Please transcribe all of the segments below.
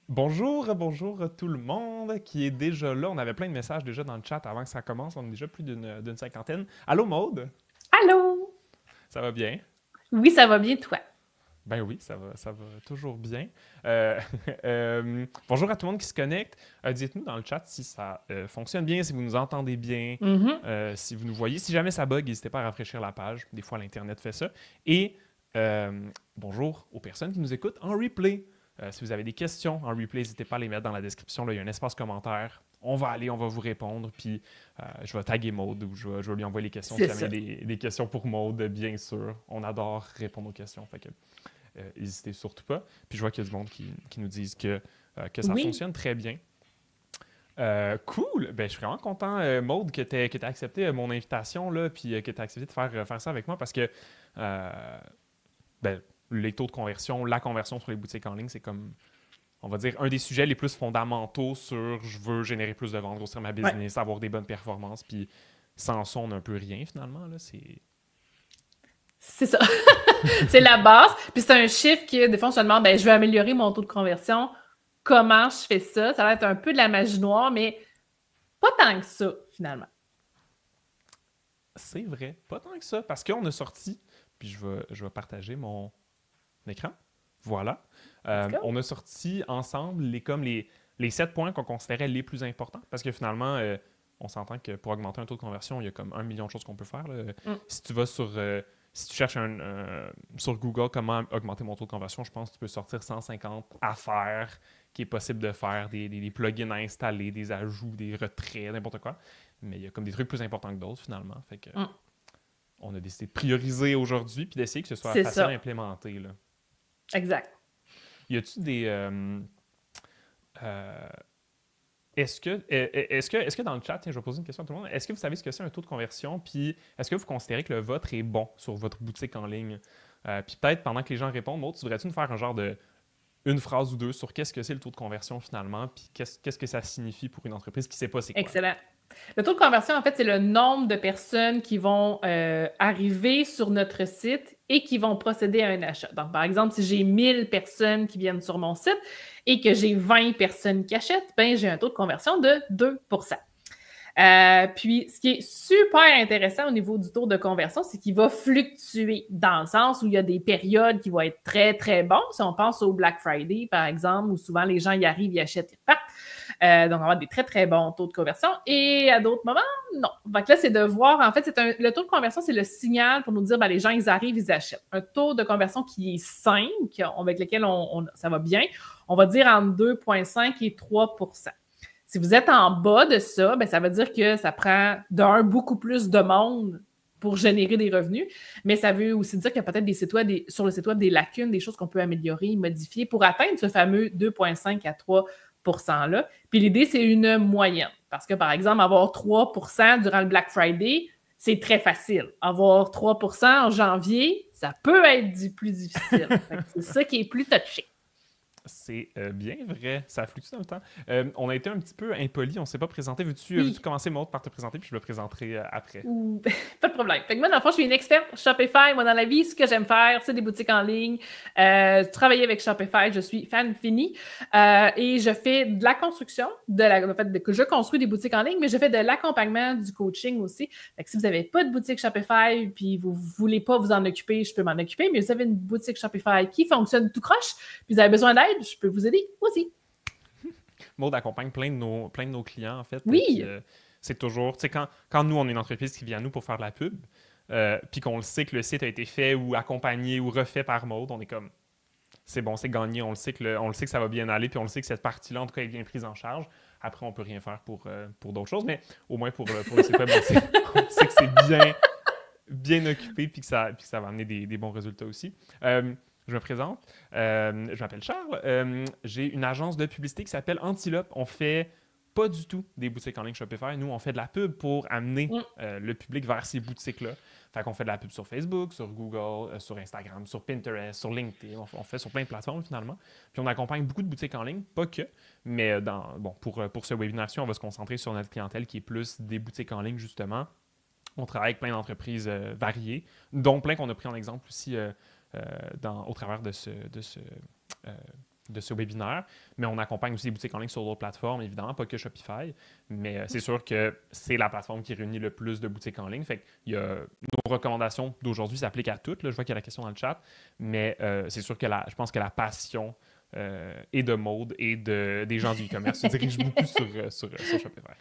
Bonjour tout le monde qui est déjà là. On avait plein de messages déjà dans le chat avant que ça commence. On est déjà plus d'une cinquantaine. Allô Maude, Allô? ça va bien? Oui, ça va bien, toi? Ben oui, ça va toujours bien. Bonjour à tout le monde qui se connecte. Dites-nous dans le chat si ça fonctionne bien, si vous nous entendez bien, Mhm. si vous nous voyez. Si jamais ça bug, n'hésitez pas à rafraîchir la page. Des fois, l'Internet fait ça. Et bonjour aux personnes qui nous écoutent en replay. Si vous avez des questions en replay, n'hésitez pas à les mettre dans la description. Là, il y a un espace commentaire. On va vous répondre. Puis je vais taguer Maude ou je vais lui envoyer les questions si C'est jamais ça. il y a des questions pour Maude, bien sûr. On adore répondre aux questions. Fait que n'hésitez surtout pas. Puis je vois qu'il y a du monde qui nous disent que ça Oui. fonctionne très bien. Cool! Ben, je suis vraiment content, Maude, que tu aies accepté mon invitation, là, puis que tu as accepté de faire ça avec moi parce que euh, ben, les taux de conversion, la conversion sur les boutiques en ligne, c'est comme, on va dire, un des sujets les plus fondamentaux sur je veux générer plus de ventes, grossir ma Ouais. business, avoir des bonnes performances, puis sans ça, on n'a un peu rien finalement. Là, c'est... C'est ça. C'est la base. Puis c'est un chiffre que, des fois, on se demande, ben, je veux améliorer mon taux de conversion. Comment je fais ça? Ça va être un peu de la magie noire, mais pas tant que ça, finalement. c'est vrai, pas tant que ça, parce qu'on a sorti, puis je vais partager mon écran. Voilà. Let's go. On a sorti ensemble les 7 points qu'on considérait les plus importants parce que finalement, on s'entend que pour augmenter un taux de conversion, il y a comme 1 million de choses qu'on peut faire. Là. Mm. Si tu vas si tu cherches sur Google comment augmenter mon taux de conversion, je pense que tu peux sortir 150 affaires qui est possible de faire, des plugins à installer, des ajouts, des retraits, n'importe quoi. Mais il y a comme des trucs plus importants que d'autres finalement. Fait que Mm. on a décidé de prioriser aujourd'hui puis d'essayer que ce soit C'est facile à ça. implémenter. Là. Exact. Y a-tu des. Euh, est-ce que dans le chat, tiens, je vais poser une question à tout le monde. Est-ce que vous savez ce que c'est un taux de conversion? Puis est-ce que vous considérez que le vôtre est bon sur votre boutique en ligne? Puis peut-être pendant que les gens répondent, Maud, tu voudrais-tu nous faire un genre de une phrase ou deux sur qu'est-ce que c'est le taux de conversion finalement? Puis qu'est-ce que ça signifie pour une entreprise qui ne sait pas c'est quoi? Excellent. Le taux de conversion, en fait, c'est le nombre de personnes qui vont arriver sur notre site et qui vont procéder à un achat. Donc, par exemple, si j'ai 1000 personnes qui viennent sur mon site et que j'ai 20 personnes qui achètent, ben, j'ai un taux de conversion de 2. Puis, ce qui est super intéressant au niveau du taux de conversion, c'est qu'il va fluctuer dans le sens où il y a des périodes qui vont être très, très bonnes. Si on pense au Black Friday, par exemple, où souvent les gens y arrivent, ils achètent, ils repartent. Donc, on va avoir des très, très bons taux de conversion. Et à d'autres moments, non. Donc là, c'est de voir, en fait, le taux de conversion, c'est le signal pour nous dire, ben, les gens, ils arrivent, ils achètent. Un taux de conversion qui est 5, avec lequel ça va bien, on va dire entre 2,5 et 3. Si vous êtes en bas de ça, ben, ça veut dire que ça prend beaucoup plus de monde pour générer des revenus, mais ça veut aussi dire qu'il y a peut-être sur le site web des lacunes, des choses qu'on peut améliorer, modifier pour atteindre ce fameux 2,5 à 3 là. Puis l'idée, c'est une moyenne. Parce que, par exemple, avoir 3 durant le Black Friday, c'est très facile. Avoir 3 en janvier, ça peut être plus difficile. C'est ça qui est plus touché. C'est bien vrai, ça fluctue dans le temps. On a été un petit peu impoli, on ne s'est pas présenté. Veux-tu Oui. commencer, Maud, par te présenter, puis je me présenterai après. Ou pas de problème. Fait que moi, dans le fond, je suis une experte Shopify. Moi, dans la vie, ce que j'aime faire, c'est des boutiques en ligne. Travailler avec Shopify, je suis fan fini. Et je fais de la construction, en fait, je construis des boutiques en ligne, mais je fais de l'accompagnement, du coaching aussi. Fait que si vous n'avez pas de boutique Shopify, puis vous ne voulez pas vous en occuper, je peux m'en occuper, mais si vous avez une boutique Shopify qui fonctionne tout croche, puis vous avez besoin d'aide, je peux vous aider aussi. Maud accompagne plein de nos clients, en fait. Puis Oui, c'est toujours, tu sais, quand nous, on est une entreprise qui vient à nous pour faire de la pub, puis qu'on le sait que le site a été fait ou accompagné ou refait par Maud, on est comme, c'est bon, c'est gagné, on le sait que ça va bien aller, puis on le sait que cette partie-là, en tout cas, est bien prise en charge. Après, on peut rien faire pour d'autres choses, mais au moins pour le site web, on sait que c'est bien occupé, puis que ça va amener des bons résultats aussi. Je me présente. Je m'appelle Charles. J'ai une agence de publicité qui s'appelle Antilope. On fait pas du tout des boutiques en ligne Shopify. Nous, on fait de la pub pour amener mm, le public vers ces boutiques-là. Fait qu'on fait de la pub sur Facebook, sur Google, sur Instagram, sur Pinterest, sur LinkedIn. On fait sur plein de plateformes finalement. Puis on accompagne beaucoup de boutiques en ligne, pas que, mais pour ce webinaire-ci, on va se concentrer sur notre clientèle qui est plus des boutiques en ligne justement. On travaille avec plein d'entreprises variées, dont plein qu'on a pris en exemple aussi au travers de ce euh, ce webinaire, mais on accompagne aussi les boutiques en ligne sur d'autres plateformes, évidemment, pas que Shopify, mais c'est sûr que c'est la plateforme qui réunit le plus de boutiques en ligne. Fait que nos recommandations d'aujourd'hui s'appliquent à toutes. Là, je vois qu'il y a la question dans le chat, mais c'est sûr que je pense que la passion et de Maude et des gens du e-commerce se dirige beaucoup sur Shopify.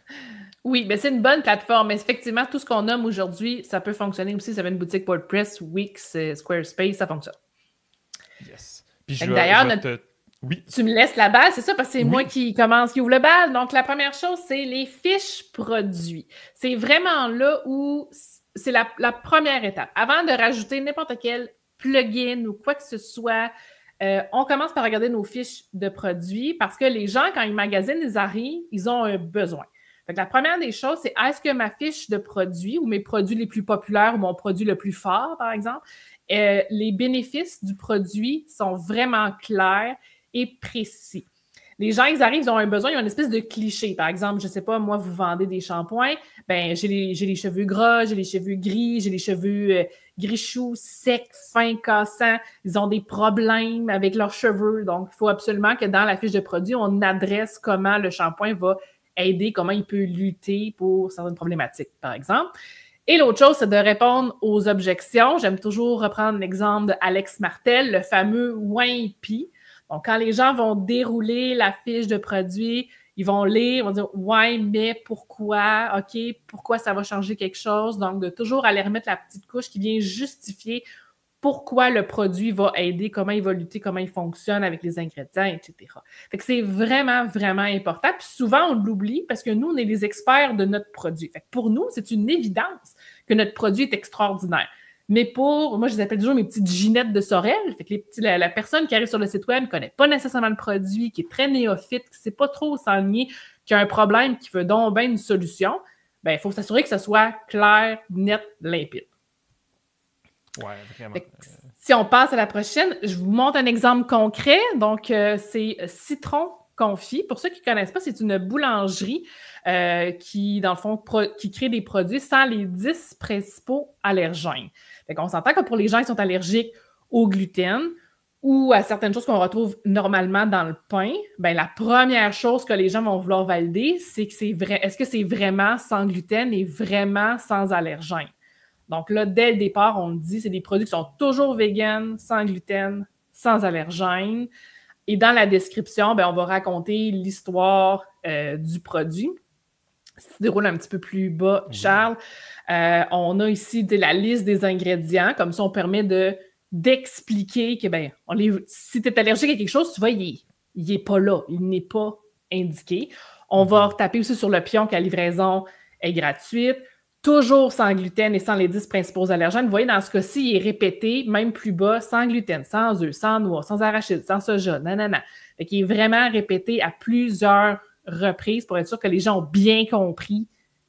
Oui, mais c'est une bonne plateforme. Mais effectivement, tout ce qu'on nomme aujourd'hui, ça peut fonctionner aussi. Ça avait une boutique WordPress, Wix, Squarespace, ça fonctionne. Yes. Puis d'ailleurs, oui. Tu me laisses la balle, c'est ça, parce que c'est moi qui ouvre le bal. Donc, la première chose, c'est les fiches produits. C'est vraiment là où c'est la première étape. Avant de rajouter n'importe quel plugin ou quoi que ce soit, on commence par regarder nos fiches de produits parce que les gens, quand ils magasinent, ils arrivent, ils ont un besoin. Fait que la première des choses, c'est est-ce que ma fiche de produit ou mes produits les plus populaires ou mon produit le plus fort, par exemple, les bénéfices du produit sont vraiment clairs et précis. Les gens, ils arrivent, ils ont un besoin, ils ont une espèce de cliché. Par exemple, je ne sais pas, moi, vous vendez des shampoings, ben j'ai les cheveux gras, j'ai les cheveux gris, j'ai les cheveux gris-choux, secs, fins, cassants. Ils ont des problèmes avec leurs cheveux. Donc, il faut absolument que dans la fiche de produit, on adresse comment le shampoing va aider, comment il peut lutter pour certaines problématiques, par exemple. Et l'autre chose, c'est de répondre aux objections. J'aime toujours reprendre l'exemple d'Alex Martel, le fameux WIMPI. Donc, quand les gens vont dérouler la fiche de produit, ils vont lire, ils vont dire « ouais, mais pourquoi? OK, pourquoi ça va changer quelque chose? » Donc, de toujours aller remettre la petite couche qui vient justifier pourquoi le produit va aider, comment il va lutter, comment il fonctionne avec les ingrédients, etc. Fait que c'est vraiment, vraiment important. Puis souvent, on l'oublie parce que nous, on est les experts de notre produit. Fait que pour nous, c'est une évidence que notre produit est extraordinaire. Mais moi, je les appelle toujours mes petites Ginettes de Sorel. Fait que la personne qui arrive sur le site web ne connaît pas nécessairement le produit, qui est très néophyte, qui ne sait pas trop s'enligner, qui a un problème, qui veut donc bien une solution. Bien, il faut s'assurer que ce soit clair, net, limpide. Ouais, vraiment. Si on passe à la prochaine, je vous montre un exemple concret. Donc, c'est Citron Confit. Pour ceux qui ne connaissent pas, c'est une boulangerie qui, dans le fond, qui crée des produits sans les 10 principaux allergènes. Fait qu'on s'entend que pour les gens qui sont allergiques au gluten ou à certaines choses qu'on retrouve normalement dans le pain, bien, la première chose que les gens vont vouloir valider, c'est que c'est vrai. Est-ce que c'est vraiment sans gluten et vraiment sans allergènes? Donc là, dès le départ, on le dit, c'est des produits qui sont toujours véganes, sans gluten, sans allergènes. Et dans la description, bien, on va raconter l'histoire du produit. Ça se déroule un petit peu plus bas, Charles. On a ici la liste des ingrédients. Comme ça, on permet d'expliquer que si tu es allergique à quelque chose, tu vois, il n'est pas là. Il n'est pas indiqué. On va taper aussi sur le pion que la livraison est gratuite. Toujours sans gluten et sans les 10 principaux allergènes. Vous voyez, dans ce cas-ci, il est répété, même plus bas, sans gluten, sans œufs, sans noix, sans arachide, sans soja, nanana. Fait qu'il est vraiment répété à plusieurs reprises pour être sûr que les gens ont bien compris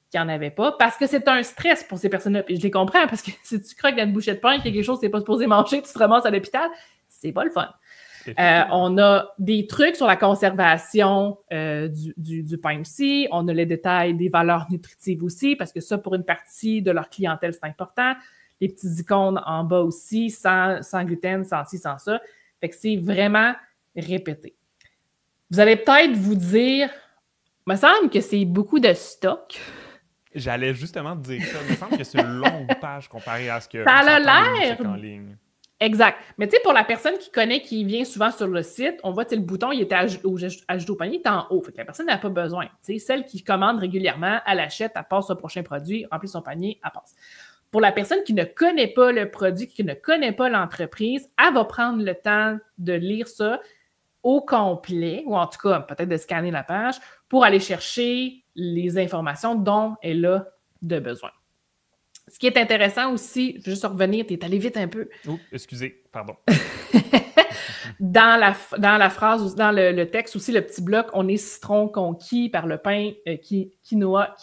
qu'il n'y en avait pas, parce que c'est un stress pour ces personnes-là. Puis je les comprends, parce que si tu croques dans une bouchée de pain, qu'il y a quelque chose que tu n'es pas supposé manger, tu te ramasses à l'hôpital, c'est pas le fun. On a des trucs sur la conservation du pain aussi. On a les détails des valeurs nutritives aussi, parce que ça, pour une partie de leur clientèle, c'est important. Les petites icônes en bas aussi, sans gluten, sans ci, sans ça. Fait que c'est vraiment répété. Vous allez peut-être vous dire, il me semble que c'est beaucoup de stock. J'allais justement te dire ça. Il me semble que c'est une longue page comparée à ce que ça a l'air en ligne. Exact. Mais tu sais, pour la personne qui connaît, qui vient souvent sur le site, on voit, le bouton, il était ajouté au panier, il est en haut. Fait que la personne n'a pas besoin. Tu sais, celle qui commande régulièrement, elle achète, elle passe au prochain produit, remplit son panier, elle passe. Pour la personne qui ne connaît pas le produit, qui ne connaît pas l'entreprise, elle va prendre le temps de lire ça au complet, ou en tout cas, peut-être de scanner la page, pour aller chercher les informations dont elle a de besoin. Ce qui est intéressant aussi, je vais juste revenir, tu es allé vite un peu. Oh, excusez, pardon. Dans la phrase, dans le texte aussi, le petit bloc, on est citron conquis par le pain quinoa,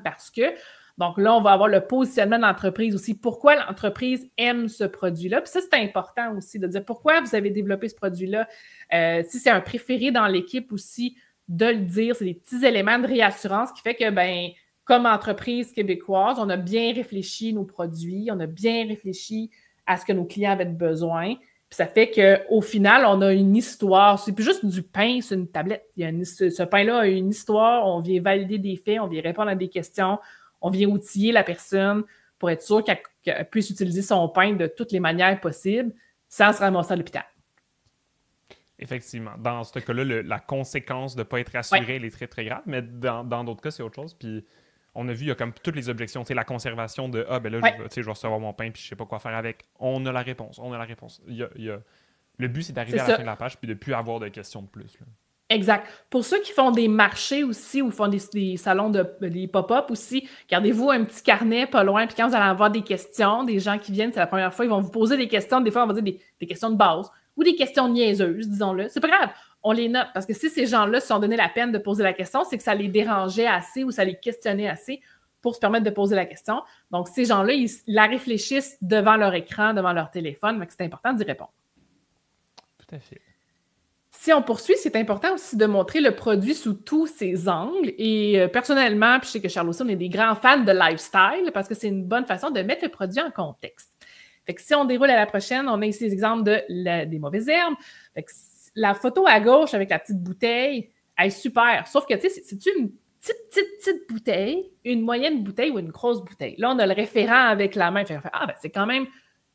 parce que, donc là, on va avoir le positionnement de l'entreprise aussi. Pourquoi l'entreprise aime ce produit-là? Puis ça, c'est important aussi de dire pourquoi vous avez développé ce produit-là. Si c'est un préféré dans l'équipe aussi, de le dire, c'est des petits éléments de réassurance qui fait que, comme entreprise québécoise, on a bien réfléchi nos produits, on a bien réfléchi à ce que nos clients avaient besoin. Puis ça fait qu'au final, on a une histoire. C'est plus juste du pain sur une tablette. Ce pain-là a une histoire. On vient valider des faits, on vient répondre à des questions, on vient outiller la personne pour être sûr qu'elle puisse utiliser son pain de toutes les manières possibles sans se ramasser à l'hôpital. Effectivement. Dans ce cas-là, la conséquence de ne pas être assuré, elle est très, très grave. Mais dans d'autres cas, c'est autre chose. Puis on a vu, il y a comme toutes les objections. Tu sais, la conservation de « Ah, ben là, je vais recevoir mon pain puis je sais pas quoi faire avec. » On a la réponse. Le but, c'est d'arriver à la fin de la page puis de ne plus avoir de questions de plus. Là. Exact. Pour ceux qui font des marchés aussi ou font des salons des pop-up aussi, gardez-vous un petit carnet pas loin. Puis quand vous allez avoir des questions, des gens qui viennent, c'est la première fois, ils vont vous poser des questions. Des fois, on va dire des questions de base ou des questions niaiseuses, disons-le. C'est pas grave. On les note parce que si ces gens-là se sont donné la peine de poser la question, c'est que ça les dérangeait assez ou ça les questionnait assez pour se permettre de poser la question. Donc, ces gens-là, ils la réfléchissent devant leur écran, devant leur téléphone, mais c'est important d'y répondre. Tout à fait. Si on poursuit, c'est important aussi de montrer le produit sous tous ses angles. Et personnellement, puis je sais que Charles aussi, on est des grands fans de lifestyle parce que c'est une bonne façon de mettre le produit en contexte. Fait que si on déroule à la prochaine, on a ici des exemples des mauvaises herbes. Fait que la photo à gauche avec la petite bouteille, elle est super. Sauf que, tu sais, c'est une petite bouteille, une moyenne bouteille ou une grosse bouteille. Là, on a le référent avec la main. Fait, ben, c'est quand même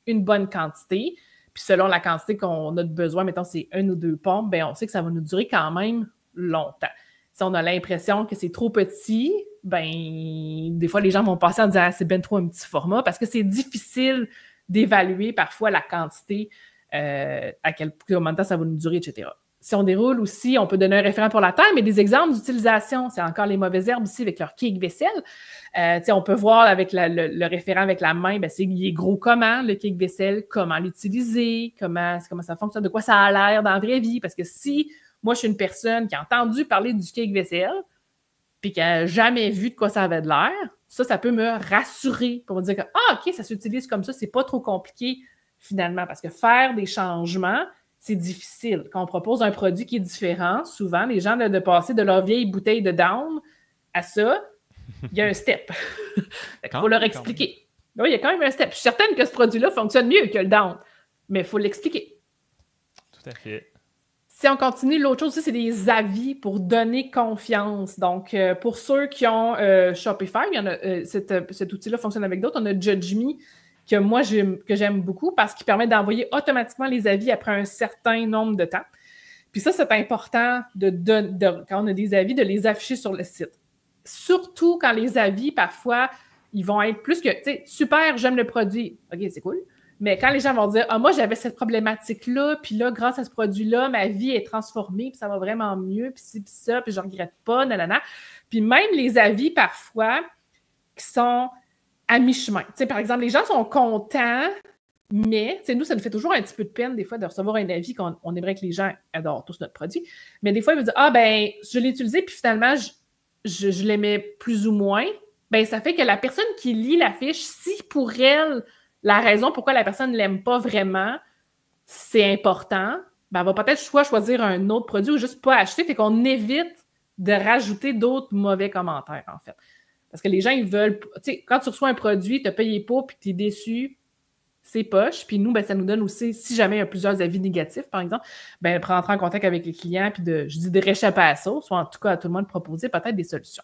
une bonne quantité. Puis selon la quantité qu'on a de besoin, mettons c'est 1 ou 2 pompes, bien, on sait que ça va nous durer quand même longtemps. Si on a l'impression que c'est trop petit, ben des fois, les gens vont passer en disant c'est bien trop un petit format parce que c'est difficile d'évaluer parfois la quantité, à combien de temps ça va nous durer, etc. Si on déroule aussi, on peut donner un référent pour la taille, mais des exemples d'utilisation, c'est encore les mauvaises herbes ici avec leur cake vaisselle. On peut voir avec le référent avec la main, il est gros comment, le cake vaisselle, comment l'utiliser, comment ça fonctionne, de quoi ça a l'air dans la vraie vie. Parce que si moi, je suis une personne qui a entendu parler du cake vaisselle puis qui n'a jamais vu de quoi ça avait de l'air, ça peut me rassurer pour me dire que, OK, ça s'utilise comme ça, c'est pas trop compliqué finalement. Parce que faire des changements, c'est difficile. Quand on propose un produit qui est différent, souvent, les gens, de passer de leur vieille bouteille de Down à ça, il y a un step. Il faut leur expliquer. Oui, il y a quand même un step. Je suis certaine que ce produit-là fonctionne mieux que le Down, mais il faut l'expliquer. Tout à fait. Si on continue, l'autre chose aussi, c'est des avis pour donner confiance. Donc, pour ceux qui ont Shopify, il y en a, cet outil-là fonctionne avec d'autres. On a Judge Me, que j'aime beaucoup parce qu'il permet d'envoyer automatiquement les avis après un certain nombre de temps. Puis ça, c'est important quand on a des avis, de les afficher sur le site. Surtout quand les avis, parfois, ils vont être plus que, tu sais, super, j'aime le produit. OK, c'est cool. Mais quand les gens vont dire, moi, j'avais cette problématique-là, puis là, grâce à ce produit-là, ma vie est transformée, puis ça va vraiment mieux, puis ci, puis ça, puis je ne regrette pas, nanana. Puis même les avis, parfois, qui sont à mi-chemin. Tu sais, par exemple, les gens sont contents, mais nous, ça nous fait toujours un petit peu de peine, des fois, de recevoir un avis qu'on aimerait que les gens adorent tous notre produit. Mais des fois, ils me disent, je l'ai utilisé, puis finalement, je l'aimais plus ou moins. Ben, ça fait que la personne qui lit la fiche, si pour elle, la raison pourquoi la personne ne l'aime pas vraiment, c'est important, ben, elle va peut-être soit choisir un autre produit ou juste pas acheter. Fait qu'on évite de rajouter d'autres mauvais commentaires, en fait. Parce que les gens, ils veulent... Tu sais, quand tu reçois un produit, tu n'as payé pas puis tu es déçu, c'est poche. Puis nous, ben, ça nous donne aussi, si jamais il y a plusieurs avis négatifs, par exemple, ben, rentrer en contact avec les clients puis de réchapper à ça, soit en tout cas à tout le monde de proposer peut-être des solutions.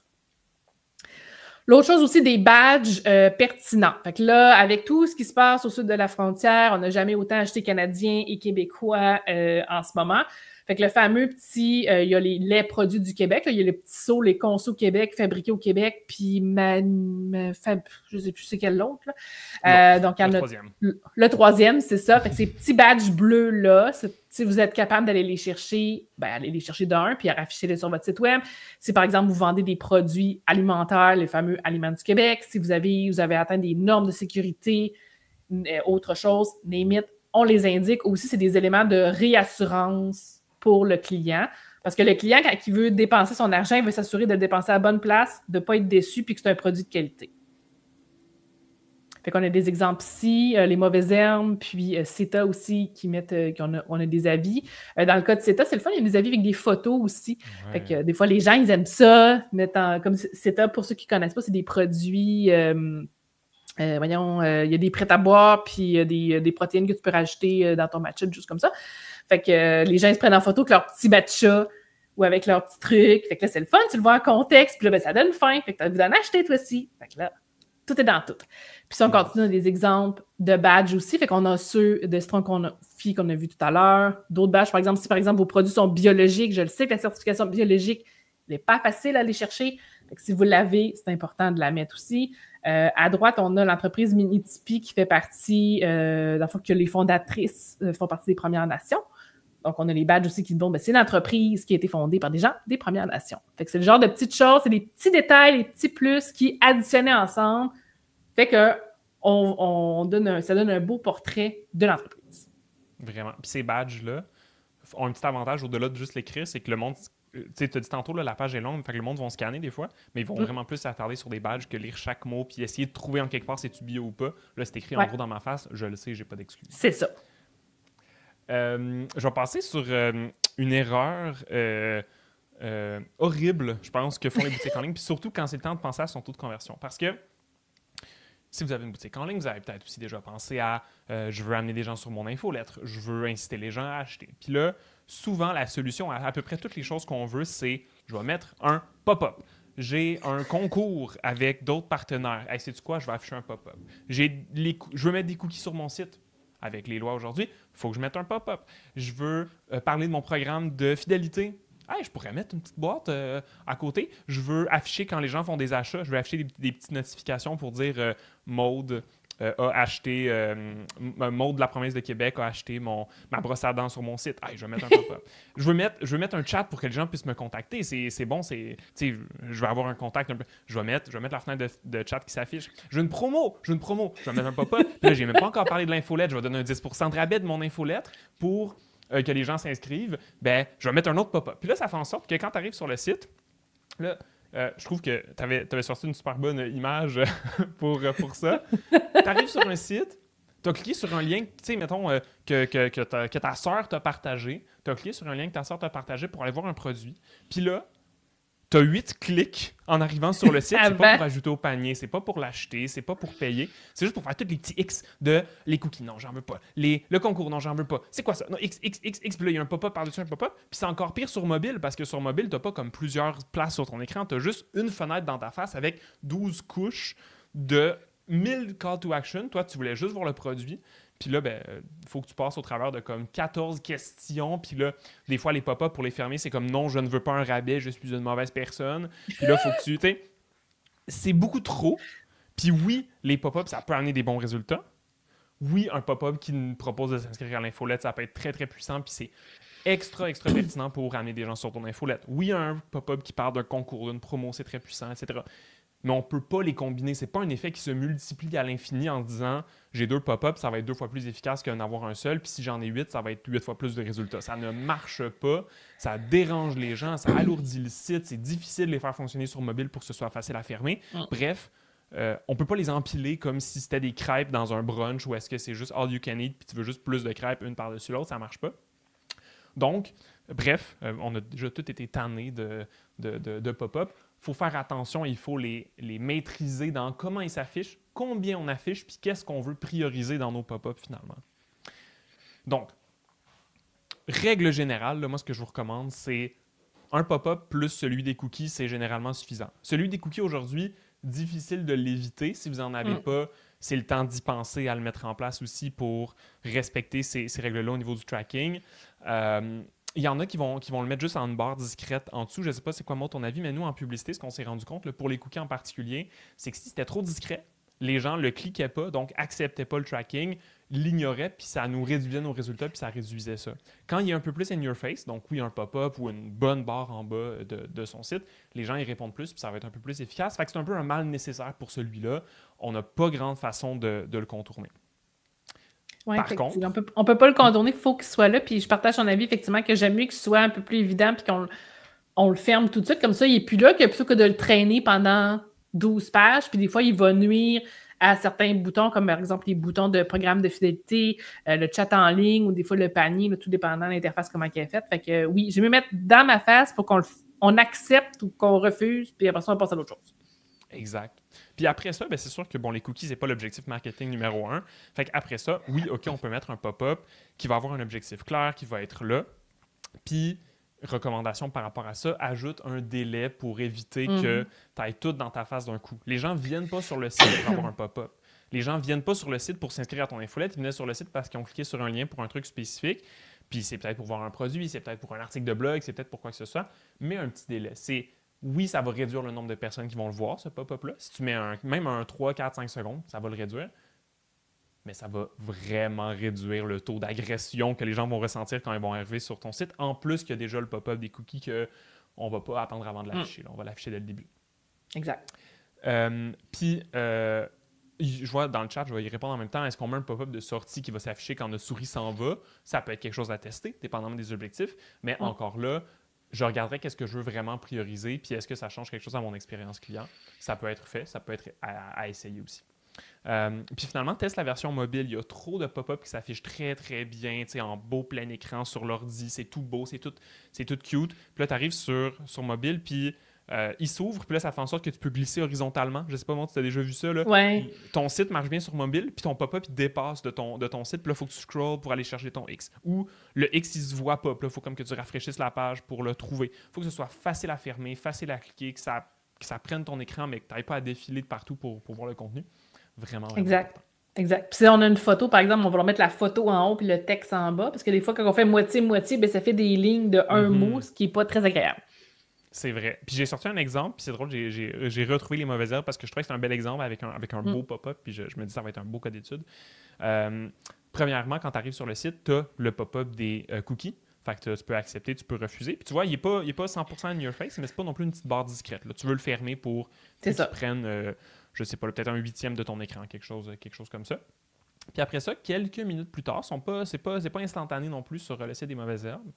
L'autre chose aussi, des badges pertinents. Fait que là, avec tout ce qui se passe au sud de la frontière, on n'a jamais autant acheté Canadiens et Québécois en ce moment. Fait que le fameux petit, il y a les produits du Québec, là, il y a les petits seaux, les consos Québec, fabriqués au Québec, puis je ne sais plus c'est quel l'autre. Donc, il y en a le troisième, c'est ça. Fait que ces petits badges bleus-là, si vous êtes capable d'aller les chercher, allez les chercher d'un, puis affichez-les sur votre site web. Si, par exemple, vous vendez des produits alimentaires, les fameux Aliments du Québec, si vous avez atteint des normes de sécurité, autre chose, name it, on les indique. Aussi, c'est des éléments de réassurance pour le client. Parce que le client, quand il veut dépenser son argent, il veut s'assurer de le dépenser à la bonne place, de ne pas être déçu, puis que c'est un produit de qualité. Fait qu'on a des exemples ici, les mauvaises herbes, puis CETA aussi, on a des avis. Dans le cas de CETA, c'est le fun, il y a des avis avec des photos aussi. Ouais. Fait que des fois, les gens, ils aiment ça. Comme CETA, pour ceux qui ne connaissent pas, c'est des produits Voyons, il y a des prêts à boire, puis il y a des protéines que tu peux rajouter dans ton matcha, juste comme ça. Fait que les gens ils se prennent en photo avec leur petit matcha ou avec leur petit truc. Fait que là, c'est le fun, tu le vois en contexte, puis là, ben, ça donne faim. Fait que tu as envie d'en acheter, toi aussi. Fait que là, tout est dans tout. Puis si on continue, on a des exemples de badges aussi. Fait qu'on a ceux de Strong qu'on a vu tout à l'heure. D'autres badges, par exemple, si par exemple vos produits sont biologiques, je le sais que la certification biologique n'est pas facile à aller chercher. Fait que si vous l'avez, c'est important de la mettre aussi. À droite, on a l'entreprise Minitipi qui fait partie, dans le fond, que les fondatrices font partie des Premières Nations. Donc, on a les badges aussi qui disent, bon, ben, c'est l'entreprise qui a été fondée par des gens des Premières Nations. Fait que c'est le genre de petites choses, c'est des petits détails, des petits plus qui, additionnés ensemble, fait que ça donne un beau portrait de l'entreprise. Vraiment. Puis ces badges-là ont un petit avantage au-delà de juste l'écrire, c'est que le monde, tu sais, tu as dit tantôt, là, la page est longue, fait que le monde va scanner des fois, mais ils vont vraiment plus s'attarder sur des badges que lire chaque mot puis essayer de trouver en quelque part si c'est bio ou pas. Là, c'est écrit en gros dans ma face, je le sais, j'ai pas d'excuse. C'est ça. Je vais passer sur une erreur horrible, je pense, que font les boutiques en ligne, puis surtout quand c'est le temps de penser à son taux de conversion. Parce que si vous avez une boutique en ligne, vous avez peut-être aussi déjà pensé à je veux amener des gens sur mon infolettre, je veux inciter les gens à acheter. Puis là, souvent, la solution à peu près toutes les choses qu'on veut, c'est je vais mettre un pop-up. J'ai un concours avec d'autres partenaires. Hey, sais-tu quoi? Je vais afficher un pop-up. Je veux mettre des cookies sur mon site. Avec les lois aujourd'hui, il faut que je mette un pop-up. Je veux parler de mon programme de fidélité. Hey, je pourrais mettre une petite boîte à côté. Je veux afficher quand les gens font des achats. Je veux afficher des petites notifications pour dire Maude a acheté, Maude de la province de Québec a acheté ma brosse à dents sur mon site. Hey, je vais mettre un pop-up. Je veux mettre un chat pour que les gens puissent me contacter. C'est bon, je vais avoir un contact. Je vais mettre la fenêtre de chat qui s'affiche. Je veux une promo. Je vais mettre un pop-up. Puis là, j'ai même pas encore parlé de l'infolette. Je vais donner un 10% de rabais de mon infolettre pour que les gens s'inscrivent. Ben, je vais mettre un autre pop-up. Puis là, ça fait en sorte que quand tu arrives sur le site, là, je trouve que tu avais sorti une super bonne image pour ça. Tu arrives sur un site, tu as cliqué sur un lien, tu sais, mettons, que ta sœur t'a partagé. Tu as cliqué sur un lien que ta sœur t'a partagé pour aller voir un produit. Puis là, tu as 8 clics en arrivant sur le site. C'est pas pour ajouter au panier, c'est pas pour l'acheter, c'est pas pour payer. C'est juste pour faire tous les petits X de les cookies. Non, j'en veux pas. Le concours, non, j'en veux pas. C'est quoi ça? Non, X. Puis là, il y a un pop-up par-dessus un pop-up. Puis c'est encore pire sur mobile parce que sur mobile, t'as pas comme plusieurs places sur ton écran. T'as juste une fenêtre dans ta face avec 12 couches de 1000 call to action. Toi, tu voulais juste voir le produit. Puis là, ben, faut que tu passes au travers de comme 14 questions. Puis là, des fois, les pop-up pour les fermer, c'est comme non, je ne veux pas un rabais, je suis une mauvaise personne. Puis là, faut que tu sais, c'est beaucoup trop. Puis oui, les pop-up, ça peut amener des bons résultats. Oui, un pop-up qui nous propose de s'inscrire à l'infolette, ça peut être très, très puissant. Puis c'est extra pertinent pour amener des gens sur ton infolette. Oui, un pop-up qui parle d'un concours, d'une promo, c'est très puissant, etc. Mais on ne peut pas les combiner. C'est pas un effet qui se multiplie à l'infini en disant j'ai 2 pop-ups, ça va être 2 fois plus efficace qu'en avoir un seul, puis si j'en ai 8, ça va être 8 fois plus de résultats. Ça ne marche pas, ça dérange les gens, ça alourdit le site, c'est difficile de les faire fonctionner sur mobile pour que ce soit facile à fermer. Bref, on ne peut pas les empiler comme si c'était des crêpes dans un brunch ou est-ce que c'est juste all you can eat puis tu veux juste plus de crêpes une par-dessus l'autre, ça ne marche pas. Donc, bref, on a déjà tout été tannés de pop-up. Il faut faire attention, il faut les maîtriser dans comment ils s'affichent, combien on affiche, puis qu'est-ce qu'on veut prioriser dans nos pop-up finalement. Donc, règle générale, là, moi ce que je vous recommande, c'est un pop-up plus celui des cookies, c'est généralement suffisant. Celui des cookies aujourd'hui, difficile de l'éviter. Si vous n'en avez pas, c'est le temps d'y penser, à le mettre en place aussi pour respecter ces règles-là au niveau du tracking. Il y en a qui vont le mettre juste en une barre discrète en dessous. Je ne sais pas c'est quoi, moi, ton avis, mais nous, en publicité, ce qu'on s'est rendu compte, là, pour les cookies en particulier, c'est que si c'était trop discret, les gens ne le cliquaient pas, donc n'acceptaient pas le tracking, l'ignoraient, puis ça nous réduisait nos résultats, puis ça réduisait ça. Quand il y a un peu plus in your face, donc oui, un pop-up ou une bonne barre en bas de son site, les gens y répondent plus, puis ça va être un peu plus efficace. Fait que c'est un peu un mal nécessaire pour celui-là. On n'a pas grande façon de le contourner. Oui, on peut pas le contourner, il faut qu'il soit là. Puis je partage ton avis, effectivement, que j'aime mieux qu'il soit un peu plus évident puis qu'on le ferme tout de suite. Comme ça, il n'est plus là, plutôt que de le traîner pendant 12 pages. Puis des fois, il va nuire à certains boutons, comme par exemple les boutons de programme de fidélité, le chat en ligne ou des fois le panier, tout dépendant de l'interface, comment elle est faite. Fait que oui, j'aime mieux mettre dans ma face pour qu'on accepte ou qu'on refuse, puis après ça, on passe à l'autre chose. Exact. Puis après ça, ben c'est sûr que bon, les cookies, c'est pas l'objectif marketing numéro 1. Fait qu'après ça, oui, OK, on peut mettre un pop-up qui va avoir un objectif clair, qui va être là. Puis, recommandation par rapport à ça, ajoute un délai pour éviter que tu ailles tout dans ta face d'un coup. Les gens viennent pas sur le site pour avoir un pop-up. Les gens viennent pas sur le site pour s'inscrire à ton infolette. Ils venaient sur le site parce qu'ils ont cliqué sur un lien pour un truc spécifique. Puis c'est peut-être pour voir un produit, c'est peut-être pour un article de blog, c'est peut-être pour quoi que ce soit. Mais un petit délai. Oui, ça va réduire le nombre de personnes qui vont le voir, ce pop-up-là. Si tu mets même un 3, 4, 5 secondes, ça va le réduire. Mais ça va vraiment réduire le taux d'agression que les gens vont ressentir quand ils vont arriver sur ton site. En plus qu'il y a déjà le pop-up des cookies qu'on ne va pas attendre avant de l'afficher. On va l'afficher dès le début. Exact. Puis, je vois dans le chat, je vais y répondre en même temps. Est-ce qu'on met un pop-up de sortie qui va s'afficher quand notre souris s'en va? Ça peut être quelque chose à tester, dépendamment des objectifs. Mais encore là, je regarderai qu'est-ce que je veux vraiment prioriser, puis est-ce que ça change quelque chose à mon expérience client. Ça peut être fait, ça peut être à essayer aussi. Puis finalement, teste la version mobile. Il y a trop de pop-up qui s'affichent très, très bien, en beau plein écran sur l'ordi. C'est tout beau, c'est tout cute. Puis là, tu arrives sur mobile, puis il s'ouvre, puis là, ça fait en sorte que tu peux glisser horizontalement. Je sais pas, moi, tu as déjà vu ça. Là. Ouais. Ton site marche bien sur mobile, puis ton pop-up, il dépasse de ton site. Puis là, il faut que tu scrolls pour aller chercher ton X. Ou le X, il se voit pas. Puis là, il faut comme que tu rafraîchisses la page pour le trouver. Il faut que ce soit facile à fermer, facile à cliquer, que ça prenne ton écran, mais que tu n'ailles pas à défiler de partout pour voir le contenu. Vraiment. Exact. Important. Exact. Puis si on a une photo, par exemple, on va leur mettre la photo en haut puis le texte en bas. Parce que des fois, quand on fait moitié-moitié, ben, ça fait des lignes de un mot, ce qui n'est pas très agréable. C'est vrai. Puis j'ai sorti un exemple, puis c'est drôle, j'ai retrouvé les mauvaises herbes parce que je trouvais que c'est un bel exemple avec un beau pop-up, puis je me dis que ça va être un beau cas d'étude. Premièrement, quand tu arrives sur le site, tu as le pop-up des cookies. Fait que tu peux accepter, tu peux refuser. Puis tu vois, il n'est pas 100% in your face, mais c'est pas non plus une petite barre discrète. Là. Tu veux le fermer pour que tu prennes, je sais pas, peut-être un 1/8 de ton écran, quelque chose comme ça. Puis après ça, quelques minutes plus tard, c'est pas instantané non plus sur le site des mauvaises herbes.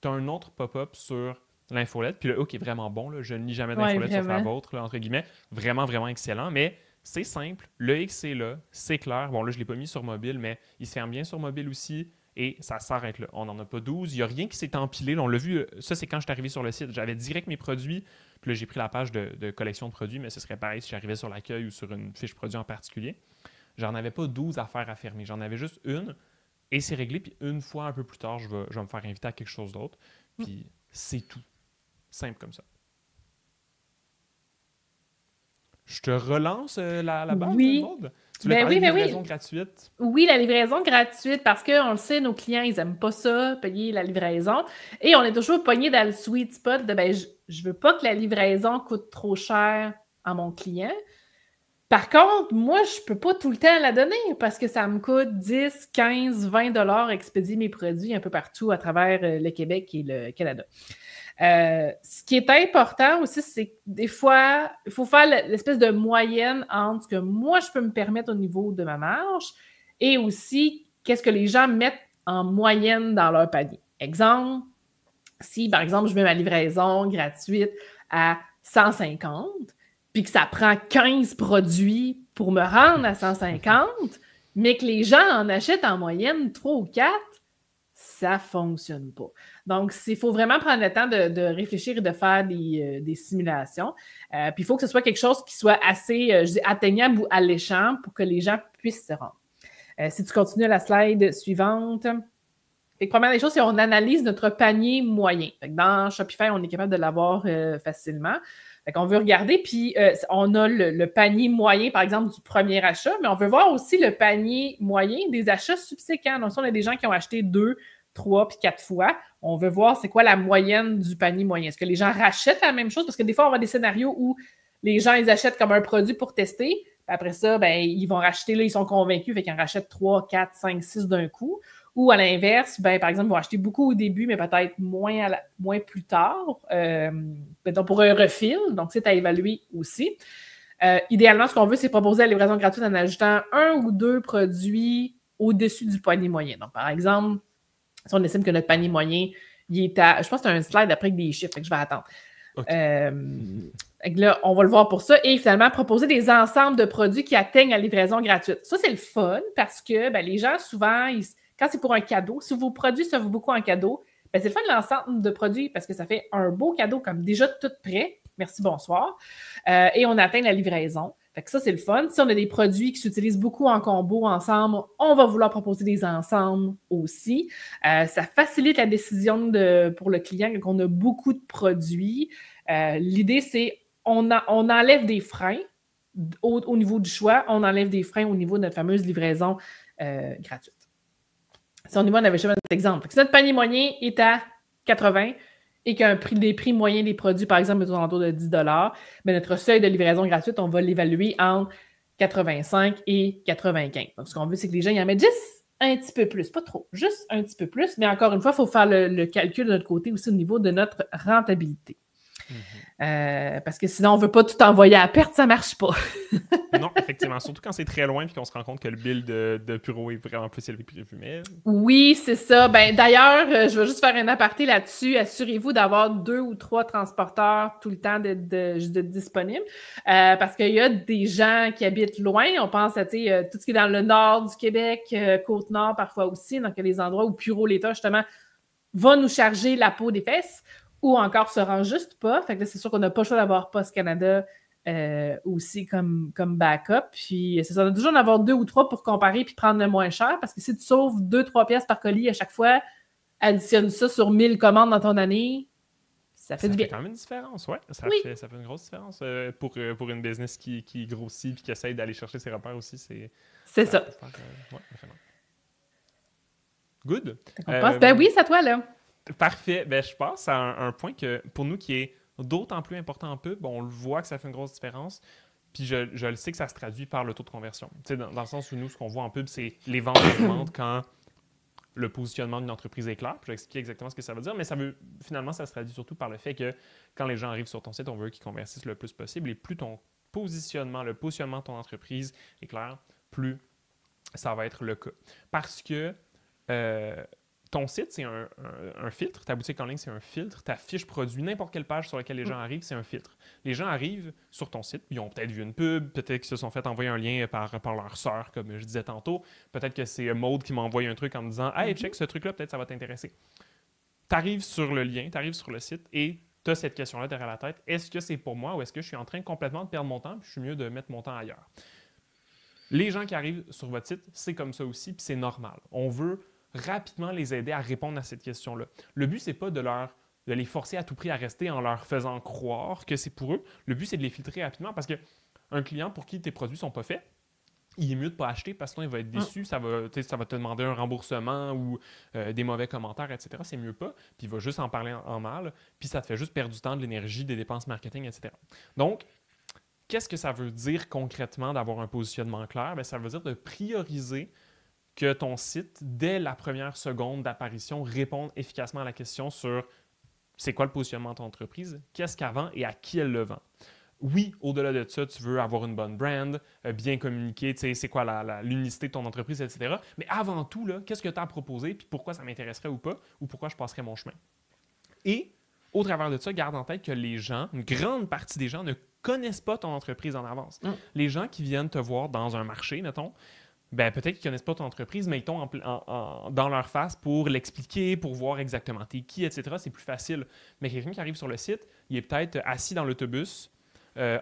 Tu as un autre pop-up sur l'infolette. Puis le hook est vraiment bon. Là. Je ne lis jamais d'infolette sauf la vôtre, là, entre guillemets. Vraiment, vraiment excellent. Mais c'est simple. Le X est là. C'est clair. Bon, là, je ne l'ai pas mis sur mobile, mais il se ferme bien sur mobile aussi. Et ça s'arrête là. On n'en a pas 12. Il n'y a rien qui s'est empilé. Là, on l'a vu. Ça, c'est quand je suis arrivé sur le site. J'avais direct mes produits. Puis là, j'ai pris la page de collection de produits, mais ce serait pareil si j'arrivais sur l'accueil ou sur une fiche produit en particulier. J'en avais pas 12 affaires à fermer. J'en avais juste une. Et c'est réglé. Puis une fois, un peu plus tard, je vais me faire inviter à quelque chose d'autre. Puis c'est tout. Simple comme ça. Je te relance la base, Maude? Tu voulais parler de livraison gratuite? Oui, la livraison gratuite, parce qu'on le sait, nos clients, ils n'aiment pas ça, payer la livraison. Et on est toujours pogné dans le sweet spot de je veux pas que la livraison coûte trop cher à mon client. Par contre, moi, je peux pas tout le temps la donner parce que ça me coûte 10, 15, 20 $ expédier mes produits un peu partout à travers le Québec et le Canada. Ce qui est important aussi, c'est que des fois, il faut faire l'espèce de moyenne entre ce que moi, je peux me permettre au niveau de ma marge et aussi qu'est-ce que les gens mettent en moyenne dans leur panier. Exemple, si, par exemple, je mets ma livraison gratuite à 150, puis que ça prend 15 produits pour me rendre à 150, mais que les gens en achètent en moyenne 3 ou 4, ça ne fonctionne pas. Donc, il faut vraiment prendre le temps de réfléchir et de faire des simulations. Puis, il faut que ce soit quelque chose qui soit assez atteignable ou alléchant pour que les gens puissent se rendre. Si tu continues à la slide suivante. Première des choses, c'est qu'on analyse notre panier moyen. Dans Shopify, on est capable de l'avoir facilement. On veut regarder, puis on a le panier moyen, par exemple, du premier achat, mais on veut voir aussi le panier moyen des achats subséquents. Donc, si on a des gens qui ont acheté 2, 3 puis 4 fois, on veut voir c'est quoi la moyenne du panier moyen. Est-ce que les gens rachètent la même chose? Parce que des fois, on voit des scénarios où les gens, ils achètent comme un produit pour tester. Puis après ça, ben, ils vont racheter, là, ils sont convaincus, fait qu'ils en rachètent 3, 4, 5, 6 d'un coup. Ou à l'inverse, ben, par exemple, ils vont acheter beaucoup au début, mais peut-être moins plus tard, donc pour un refil. Donc, c'est à évaluer aussi. Idéalement, ce qu'on veut, c'est proposer la livraison gratuite en ajoutant 1 ou 2 produits au-dessus du panier moyen. Donc, par exemple, si on estime que notre panier moyen, il est à... Je pense que c'est un slide après avec des chiffres, fait que je vais attendre. Okay. Là, on va le voir pour ça. Et finalement, proposer des ensembles de produits qui atteignent la livraison gratuite. Ça, c'est le fun parce que ben, les gens, souvent, quand c'est pour un cadeau, si vos produits se beaucoup en cadeau, Ben, c'est le fun de l'ensemble de produits parce que ça fait un beau cadeau comme déjà tout prêt. Merci, bonsoir. Et on atteint la livraison. Fait que ça, c'est le fun. Si on a des produits qui s'utilisent beaucoup en combo ensemble, on va vouloir proposer des ensembles aussi. Ça facilite la décision pour le client quand on a beaucoup de produits. L'idée, c'est on enlève des freins au niveau du choix, on enlève des freins au niveau de notre fameuse livraison gratuite. Si on y va, on avait fait un exemple. Si notre panier moyen est à 80 et qu'un des prix moyens des produits, par exemple, est autour de 10 $, bien, notre seuil de livraison gratuite, on va l'évaluer entre 85 et 95. Donc, ce qu'on veut, c'est que les gens y en mettent juste un petit peu plus, pas trop, juste un petit peu plus. Mais encore une fois, il faut faire le calcul de notre côté aussi au niveau de notre rentabilité. Parce que sinon, on ne veut pas tout envoyer à perte, ça ne marche pas. Non, effectivement. Surtout quand c'est très loin et qu'on se rend compte que le bill de Puro est vraiment plus élevé que prévu. Mais... Oui, c'est ça. Ben, d'ailleurs, je vais juste faire un aparté là-dessus. Assurez-vous d'avoir 2 ou 3 transporteurs tout le temps de disponibles. Parce qu'il y a des gens qui habitent loin. On pense à tout ce qui est dans le nord du Québec, Côte-Nord parfois aussi. Donc, il y a des endroits où Puro l'État, justement, va nous charger la peau des fesses ou encore se rend juste pas. Fait que là, c'est sûr qu'on n'a pas le choix d'avoir Post Canada aussi comme backup. Puis c'est ça, on a toujours d'en avoir 2 ou 3 pour comparer puis prendre le moins cher parce que si tu sauves 2-3 pièces par colis à chaque fois, additionne ça sur 1000 commandes dans ton année, ça fait du bien. Ça fait quand même une différence, ouais. Ça fait une grosse différence pour une business qui grossit et qui essaye d'aller chercher ses repères aussi. C'est ça. Ouais, vraiment. Good. Ben oui, c'est à toi, là. Parfait. Ben, je passe à un point que, pour nous, qui est d'autant plus important en pub, on le voit que ça fait une grosse différence. Puis je le sais que ça se traduit par le taux de conversion. Dans le sens où nous, ce qu'on voit en pub, c'est les ventes augmentent quand le positionnement d'une entreprise est clair. Puis je vais expliquer exactement ce que ça veut dire, mais finalement, ça se traduit surtout par le fait que quand les gens arrivent sur ton site, on veut qu'ils convertissent le plus possible. Et plus ton positionnement, le positionnement de ton entreprise est clair, plus ça va être le cas. Parce que ton site, c'est un filtre. Ta boutique en ligne, c'est un filtre. Ta fiche produit, n'importe quelle page sur laquelle les gens arrivent, c'est un filtre. Les gens arrivent sur ton site, ils ont peut-être vu une pub, peut-être qu'ils se sont fait envoyer un lien par leur sœur, comme je disais tantôt. Peut-être que c'est Maude qui m'a envoyé un truc en me disant « Hey, check ce truc-là, peut-être ça va t'intéresser. » Tu arrives sur le lien, tu arrives sur le site et tu as cette question-là derrière la tête. Est-ce que c'est pour moi ou est-ce que je suis en train complètement de perdre mon temps puis je suis mieux de mettre mon temps ailleurs? Les gens qui arrivent sur votre site, c'est comme ça aussi, puis c'est normal. On veut rapidement les aider à répondre à cette question-là. Le but, c'est pas de les forcer à tout prix à rester en leur faisant croire que c'est pour eux. Le but, c'est de les filtrer rapidement parce qu'un client pour qui tes produits sont pas faits, il est mieux de ne pas acheter parce que sinon il va être déçu, ça va te demander un remboursement ou des mauvais commentaires, etc. C'est mieux pas, puis il va juste en parler en mal, puis ça te fait juste perdre du temps, de l'énergie, des dépenses marketing, etc. Donc, qu'est-ce que ça veut dire concrètement d'avoir un positionnement clair? Bien, ça veut dire de prioriser que ton site, dès la première seconde d'apparition, réponde efficacement à la question sur c'est quoi le positionnement de ton entreprise, qu'est-ce qu'elle vend et à qui elle le vend. Oui, au-delà de ça, tu veux avoir une bonne brand, bien communiquer, tu sais, c'est quoi l'unicité de ton entreprise, etc. Mais avant tout, qu'est-ce que tu as à proposer, puis pourquoi ça m'intéresserait ou pas, ou pourquoi je passerais mon chemin. Et au travers de ça, garde en tête que les gens, une grande partie des gens ne connaissent pas ton entreprise en avance. Les gens qui viennent te voir dans un marché, mettons, ben, peut-être qu'ils ne connaissent pas ton entreprise, mais ils tombent dans leur face pour l'expliquer, pour voir exactement t'es qui, etc. C'est plus facile. Mais quelqu'un qui arrive sur le site, il est peut-être assis dans l'autobus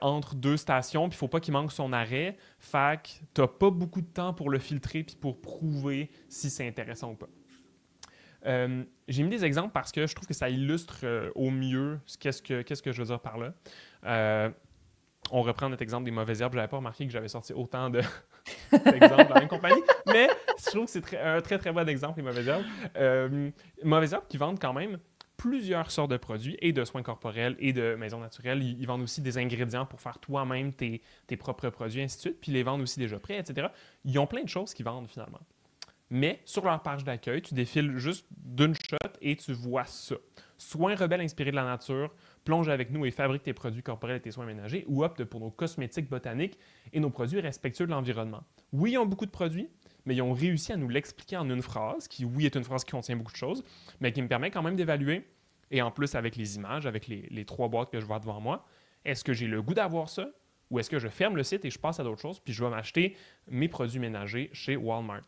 entre 2 stations, puis il ne faut pas qu'il manque son arrêt. Fait que tu n'as pas beaucoup de temps pour le filtrer puis pour prouver si c'est intéressant ou pas. J'ai mis des exemples parce que je trouve que ça illustre au mieux qu'est-ce que je veux dire par là. On reprend notre exemple des mauvaises herbes. Je n'avais pas remarqué que j'avais sorti autant d'exemples dans la même compagnie, mais je trouve que c'est un très, très bon exemple, les mauvaises herbes. Mauvaises herbes qui vendent quand même plusieurs sortes de produits, et de soins corporels, et de maisons naturelles. Ils vendent aussi des ingrédients pour faire toi-même tes propres produits, ainsi de suite, puis ils les vendent aussi déjà prêts, etc. Ils ont plein de choses qu'ils vendent, finalement. Mais sur leur page d'accueil, tu défiles juste d'une shot et tu vois ça. Soins rebelles inspirés de la nature, plonge avec nous et fabrique tes produits corporels et tes soins ménagers, ou opte pour nos cosmétiques botaniques et nos produits respectueux de l'environnement. Oui, ils ont beaucoup de produits, mais ils ont réussi à nous l'expliquer en une phrase, qui, oui, est une phrase qui contient beaucoup de choses, mais qui me permet quand même d'évaluer, et en plus avec les images, avec les 3 boîtes que je vois devant moi, est-ce que j'ai le goût d'avoir ça, ou est-ce que je ferme le site et je passe à d'autres choses, puis je vais m'acheter mes produits ménagers chez Walmart.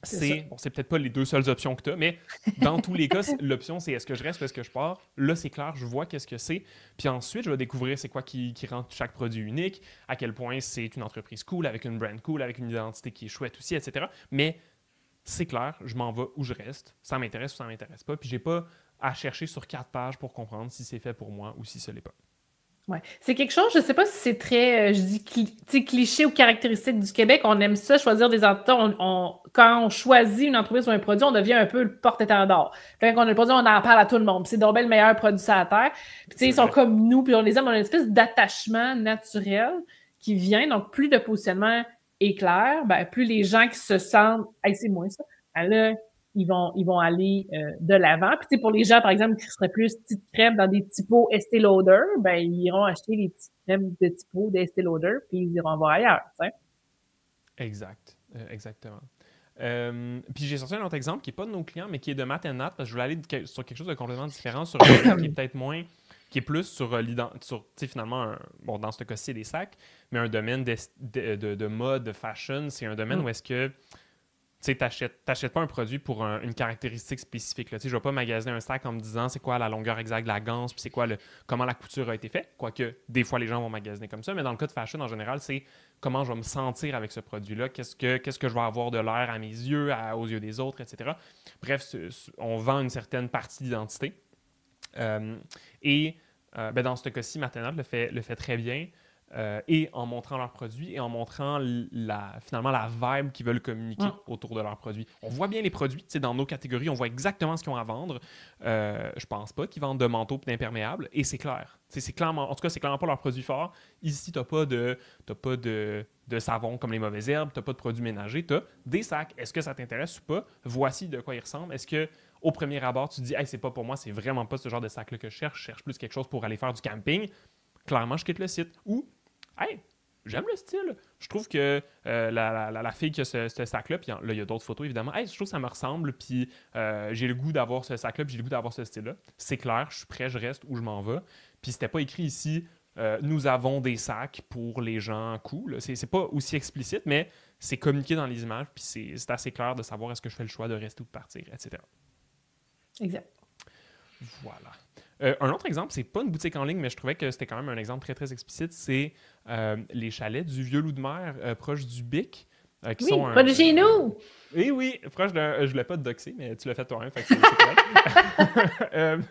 c'est peut-être pas les deux seules options que tu as, mais dans tous les cas, l'option, c'est est-ce que je reste ou est-ce que je pars? Là, c'est clair, je vois qu'est-ce que c'est. Puis ensuite, je vais découvrir c'est quoi qui rend chaque produit unique, à quel point c'est une entreprise cool, avec une brand cool, avec une identité qui est chouette aussi, etc. Mais c'est clair, je m'en vais où je reste. Ça m'intéresse ou ça m'intéresse pas. Puis j'ai pas à chercher sur 4 pages pour comprendre si c'est fait pour moi ou si ce l'est pas. Ouais. C'est quelque chose, je ne sais pas si c'est très, je dis cliché ou caractéristique du Québec. On aime ça, choisir des entreprises. Quand on choisit une entreprise ou un produit, on devient un peu le porte-étendard. Quand on a le produit, on en parle à tout le monde. Puis c'est donc bien le meilleur produit sur la Terre. Puis ils sont comme nous, puis on les aime. On a une espèce d'attachement naturel qui vient. Donc, plus le positionnement est clair, ben, plus les gens qui se sentent « Hey, c'est moi ça », ben là, ils vont aller de l'avant. Puis, pour les gens, par exemple, qui seraient plus petites crèmes dans des typos Estée Lauder, ben, ils iront acheter les petites crèmes de typos d'Estée Lauder, puis ils iront voir ailleurs, t'sais. Exact. Exactement. Puis j'ai sorti un autre exemple qui n'est pas de nos clients, mais qui est de Matt & Nat, parce que je voulais aller sur quelque chose de complètement différent, sur un qui est peut-être moins, qui est plus sur finalement, bon, dans ce cas-ci, c'est des sacs, mais un domaine de mode, de fashion, c'est un domaine où est-ce que tu t'achètes pas un produit pour une caractéristique spécifique. Je ne vais pas magasiner un sac en me disant c'est quoi la longueur exacte de la ganse, puis c'est quoi comment la couture a été faite. Quoique, des fois, les gens vont magasiner comme ça. Mais dans le cas de fashion, en général, c'est comment je vais me sentir avec ce produit-là, qu'est-ce que je vais avoir de l'air à mes yeux, aux yeux des autres, etc. Bref, on vend une certaine partie d'identité. Dans ce cas-ci, Matt & Nat le fait très bien. Et en montrant leurs produits et en montrant finalement la vibe qu'ils veulent communiquer autour de leurs produits. On voit bien les produits, dans nos catégories, on voit exactement ce qu'ils ont à vendre. Je pense pas qu'ils vendent de manteaux et d'imperméables, et c'est clair. C'est clairement, en tout cas, c'est clairement pas leur produit fort. Ici, t'as pas de savon comme les mauvaises herbes, t'as pas de produits ménagers, t'as des sacs. Est-ce que ça t'intéresse ou pas? Voici de quoi ils ressemblent. Est-ce que au premier abord, tu te dis « Hey, c'est pas pour moi, c'est vraiment pas ce genre de sac-là que je cherche plus quelque chose pour aller faire du camping », clairement, je quitte le site. Ou hey, j'aime le style. Je trouve que la fille qui a ce sac-là, puis là, il y a d'autres photos, évidemment. Hey, je trouve que ça me ressemble, puis j'ai le goût d'avoir ce sac-là, puis j'ai le goût d'avoir ce style-là. C'est clair, je suis prêt, je reste où je m'en vais. Puis c'était pas écrit ici, nous avons des sacs pour les gens cool. C'est pas aussi explicite, mais c'est communiqué dans les images, puis c'est assez clair de savoir est-ce que je fais le choix de rester ou de partir, etc. Exact. Voilà. Un autre exemple, c'est pas une boutique en ligne, mais je trouvais que c'était quand même un exemple très, très explicite, c'est les chalets du Vieux-Loup-de-Mer, proche du Bic. Pas de chez nous! Oui, proche de... je voulais pas te doxer, mais tu l'as fait toi-même, fait que c'est correct.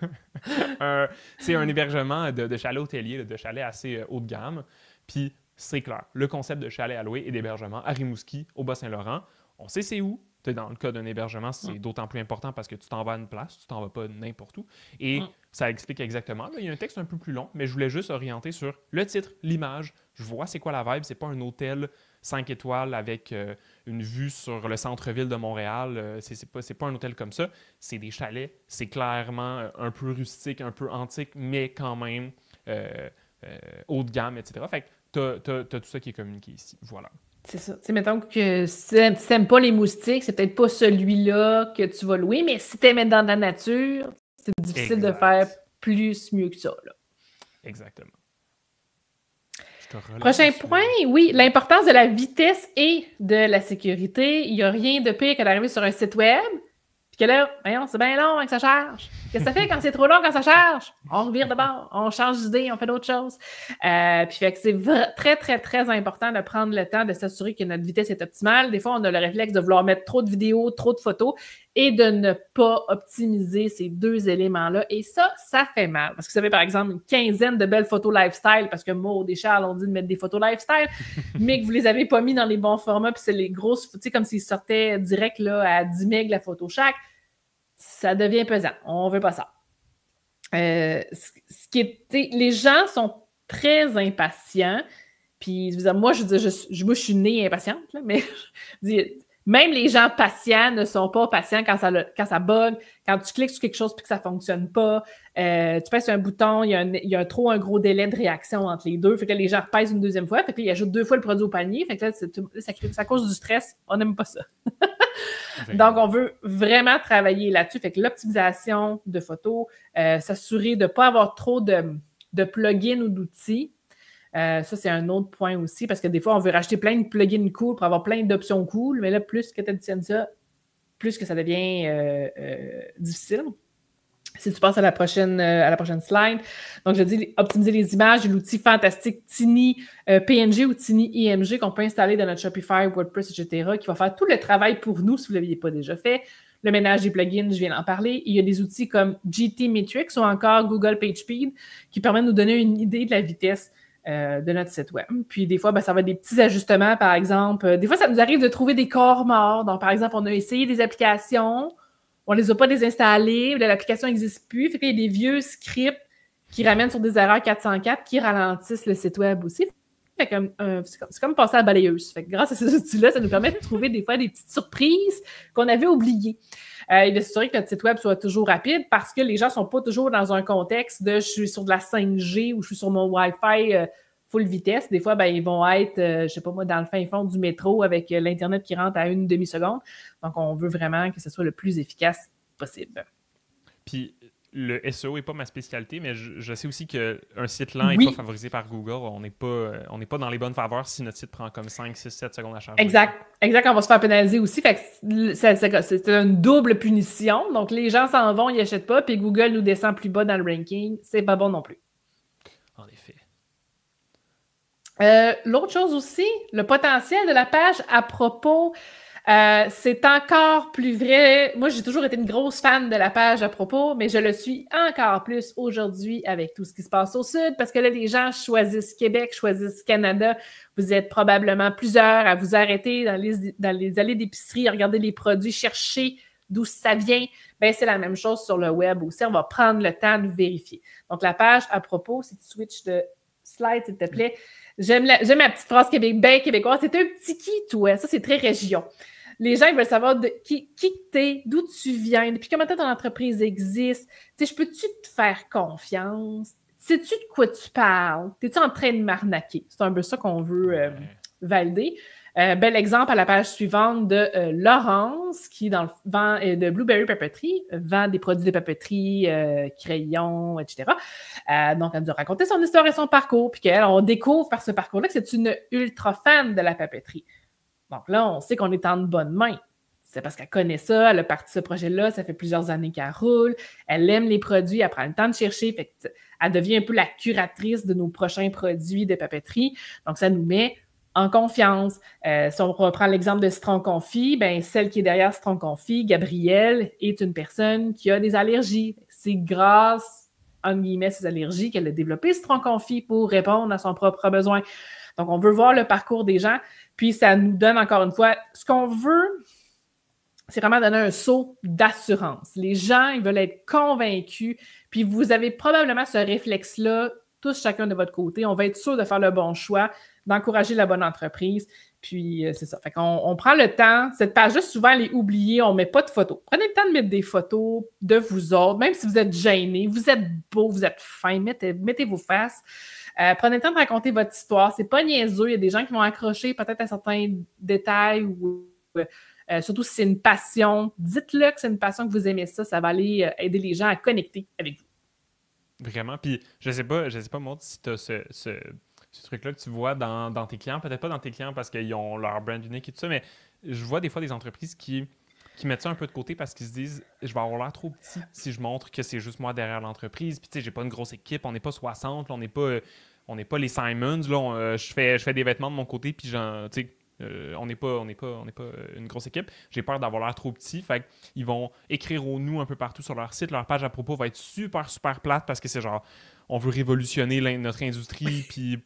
C'est un hébergement de chalet hôtelier, de chalet assez haut de gamme. Puis c'est clair, le concept de chalet à louer et d'hébergement à Rimouski, au Bas-Saint-Laurent, on sait c'est où. Dans le cas d'un hébergement, c'est d'autant plus important parce que tu t'en vas à une place, tu t'en vas pas n'importe où. Et ça explique exactement. Là, il y a un texte un peu plus long, mais je voulais juste orienter sur le titre, l'image. Je vois c'est quoi la vibe. C'est pas un hôtel 5 étoiles avec une vue sur le centre-ville de Montréal. C'est pas un hôtel comme ça. C'est des chalets. C'est clairement un peu rustique, un peu antique, mais quand même haut de gamme, etc. Fait que t'as tout ça qui est communiqué ici. Voilà. C'est ça. T'sais, mettons que si t'aimes pas les moustiques, c'est peut-être pas celui-là que tu vas louer, mais si t'aimes être dans la nature, c'est difficile de faire mieux que ça. Là. Exactement. Prochain point, oui, l'importance de la vitesse et de la sécurité. Il n'y a rien de pire que d'arriver sur un site web puis que là, voyons, c'est bien long que ça charge. Qu'est-ce que ça fait quand c'est trop long quand ça charge? On revire de bord, on change d'idée, on fait d'autres choses. Puis fait que c'est très, très, très important de prendre le temps de s'assurer que notre vitesse est optimale. Des fois, on a le réflexe de vouloir mettre trop de vidéos, trop de photos et de ne pas optimiser ces deux éléments-là. Et ça fait mal. Parce que vous avez, par exemple, une quinzaine de belles photos lifestyle, parce que Maud et Charles ont dit de mettre des photos lifestyle, mais que vous les avez pas mis dans les bons formats, puis c'est les grosses, tu sais, comme s'ils sortaient direct là, à 10 MB la photo chaque. Ça devient pesant. On veut pas ça. Les gens sont très impatients. Puis, moi, je suis née impatiente, là, mais même les gens patients ne sont pas patients quand ça bug, quand tu cliques sur quelque chose et que ça ne fonctionne pas. Tu pèses sur un bouton, il y a trop un gros délai de réaction entre les deux. Fait que là, les gens repèsent une deuxième fois. Fait que là, ils ajoutent 2 fois le produit au panier. Fait que là, ça cause du stress. On n'aime pas ça. Donc, on veut vraiment travailler là-dessus. Fait que l'optimisation de photos, s'assurer de ne pas avoir trop de plugins ou d'outils. Ça, c'est un autre point aussi, parce que des fois, on veut racheter plein de plugins cool pour avoir plein d'options cool, mais là, plus que tu additionnes ça, plus que ça devient difficile. Si tu passes à la prochaine slide. Donc, je dis optimiser les images, l'outil fantastique Tiny PNG ou Tiny IMG qu'on peut installer dans notre Shopify, WordPress, etc., qui va faire tout le travail pour nous si vous ne l'aviez pas déjà fait. Le ménage des plugins, je viens d'en parler. Il y a des outils comme GT Metrics ou encore Google PageSpeed qui permettent de nous donner une idée de la vitesse de notre site web. Puis des fois, ça va être des petits ajustements, par exemple. Des fois, ça nous arrive de trouver des corps morts. Donc, par exemple, on a essayé des applications, on ne les a pas désinstallées, l'application n'existe plus. Fait qu'il y a des vieux scripts qui ramènent sur des erreurs 404 qui ralentissent le site web aussi. Fait que, c'est comme passer à la balayeuse. Fait que grâce à ces outils-là, ça nous permet de trouver des fois des petites surprises qu'on avait oubliées. Et de s'assurer que notre site web soit toujours rapide parce que les gens ne sont pas toujours dans un contexte de « je suis sur de la 5G » ou « je suis sur mon Wi-Fi full vitesse ». Des fois, ils vont être, je ne sais pas moi, dans le fin fond du métro avec l'Internet qui rentre à une demi-seconde. Donc, on veut vraiment que ce soit le plus efficace possible. Puis, le SEO n'est pas ma spécialité, mais je sais aussi qu'un site lent n'est pas favorisé par Google. On n'est pas dans les bonnes faveurs si notre site prend comme 5, 6, 7 secondes à charger. Exact. On va se faire pénaliser aussi. Fait que c'est une double punition. Donc, les gens s'en vont, ils n'achètent pas, puis Google nous descend plus bas dans le ranking. C'est pas bon non plus. En effet. L'autre chose aussi, le potentiel de la page à propos... c'est encore plus vrai. Moi, j'ai toujours été une grosse fan de la page à propos, mais je le suis encore plus aujourd'hui avec tout ce qui se passe au Sud, parce que là, les gens choisissent Québec, choisissent Canada. Vous êtes probablement plusieurs à vous arrêter dans les allées d'épicerie, à regarder les produits, chercher d'où ça vient. C'est la même chose sur le web aussi. On va prendre le temps de vérifier. Donc, la page à propos, si tu switches de slide, s'il te plaît. J'aime ma petite phrase québécoise. C'est un petit qui, toi? Ça, c'est très région. Les gens ils veulent savoir qui t'es, d'où tu viens, depuis combien de temps ton entreprise existe. Je peux-tu te faire confiance? Sais-tu de quoi tu parles? T'es-tu en train de m'arnaquer? C'est un peu ça qu'on veut valider. Bel exemple à la page suivante de Laurence, qui vend de Blueberry Papeterie, vend des produits de papeterie, crayons, etc. Donc, elle nous a raconté son histoire et son parcours, puis on découvre par ce parcours-là que c'est une ultra fan de la papeterie. Donc là, on sait qu'on est en de bonnes mains. C'est parce qu'elle connaît ça, elle a parti ce projet-là, ça fait plusieurs années qu'elle roule, elle aime les produits, elle prend le temps de chercher, fait elle devient un peu la curatrice de nos prochains produits de papeterie. Donc, ça nous met en confiance. Si on reprend l'exemple de Citron Confit, celle qui est derrière Citron Confit, Gabrielle, est une personne qui a des allergies. C'est grâce, entre guillemets, ses allergies qu'elle a développé Citron Confit pour répondre à son propre besoin. Donc, on veut voir le parcours des gens. Puis, ça nous donne, encore une fois, ce qu'on veut, c'est vraiment donner un saut d'assurance. Les gens, ils veulent être convaincus. Puis, vous avez probablement ce réflexe-là, tous chacun de votre côté. On va être sûr de faire le bon choix, d'encourager la bonne entreprise. Puis, c'est ça. Fait qu'on prend le temps. Cette page-là, souvent, elle est oubliée. On ne met pas de photos. Prenez le temps de mettre des photos de vous autres, même si vous êtes gênés, vous êtes beau, vous êtes fin, mettez vos faces. Prenez le temps de raconter votre histoire. C'est pas niaiseux. Il y a des gens qui vont accrocher peut-être à certains détails ou surtout si c'est une passion. Dites-le que c'est une passion, que vous aimez ça. Ça va aller aider les gens à connecter avec vous. Vraiment. Puis, je sais pas Maud, si tu as ce truc-là que tu vois dans tes clients. Peut-être pas dans tes clients parce qu'ils ont leur brand unique et tout ça, mais je vois des fois des entreprises qui mettent ça un peu de côté parce qu'ils se disent « je vais avoir l'air trop petit si je montre que c'est juste moi derrière l'entreprise. » Puis tu sais, j'ai pas une grosse équipe, on n'est pas 60, là, on n'est pas les Simons, là, je fais des vêtements de mon côté, puis on n'est pas une grosse équipe. J'ai peur d'avoir l'air trop petit. Fait qu'ils vont écrire au nous un peu partout sur leur site. Leur page à propos va être super, super plate parce que c'est genre on veut révolutionner notre industrie, puis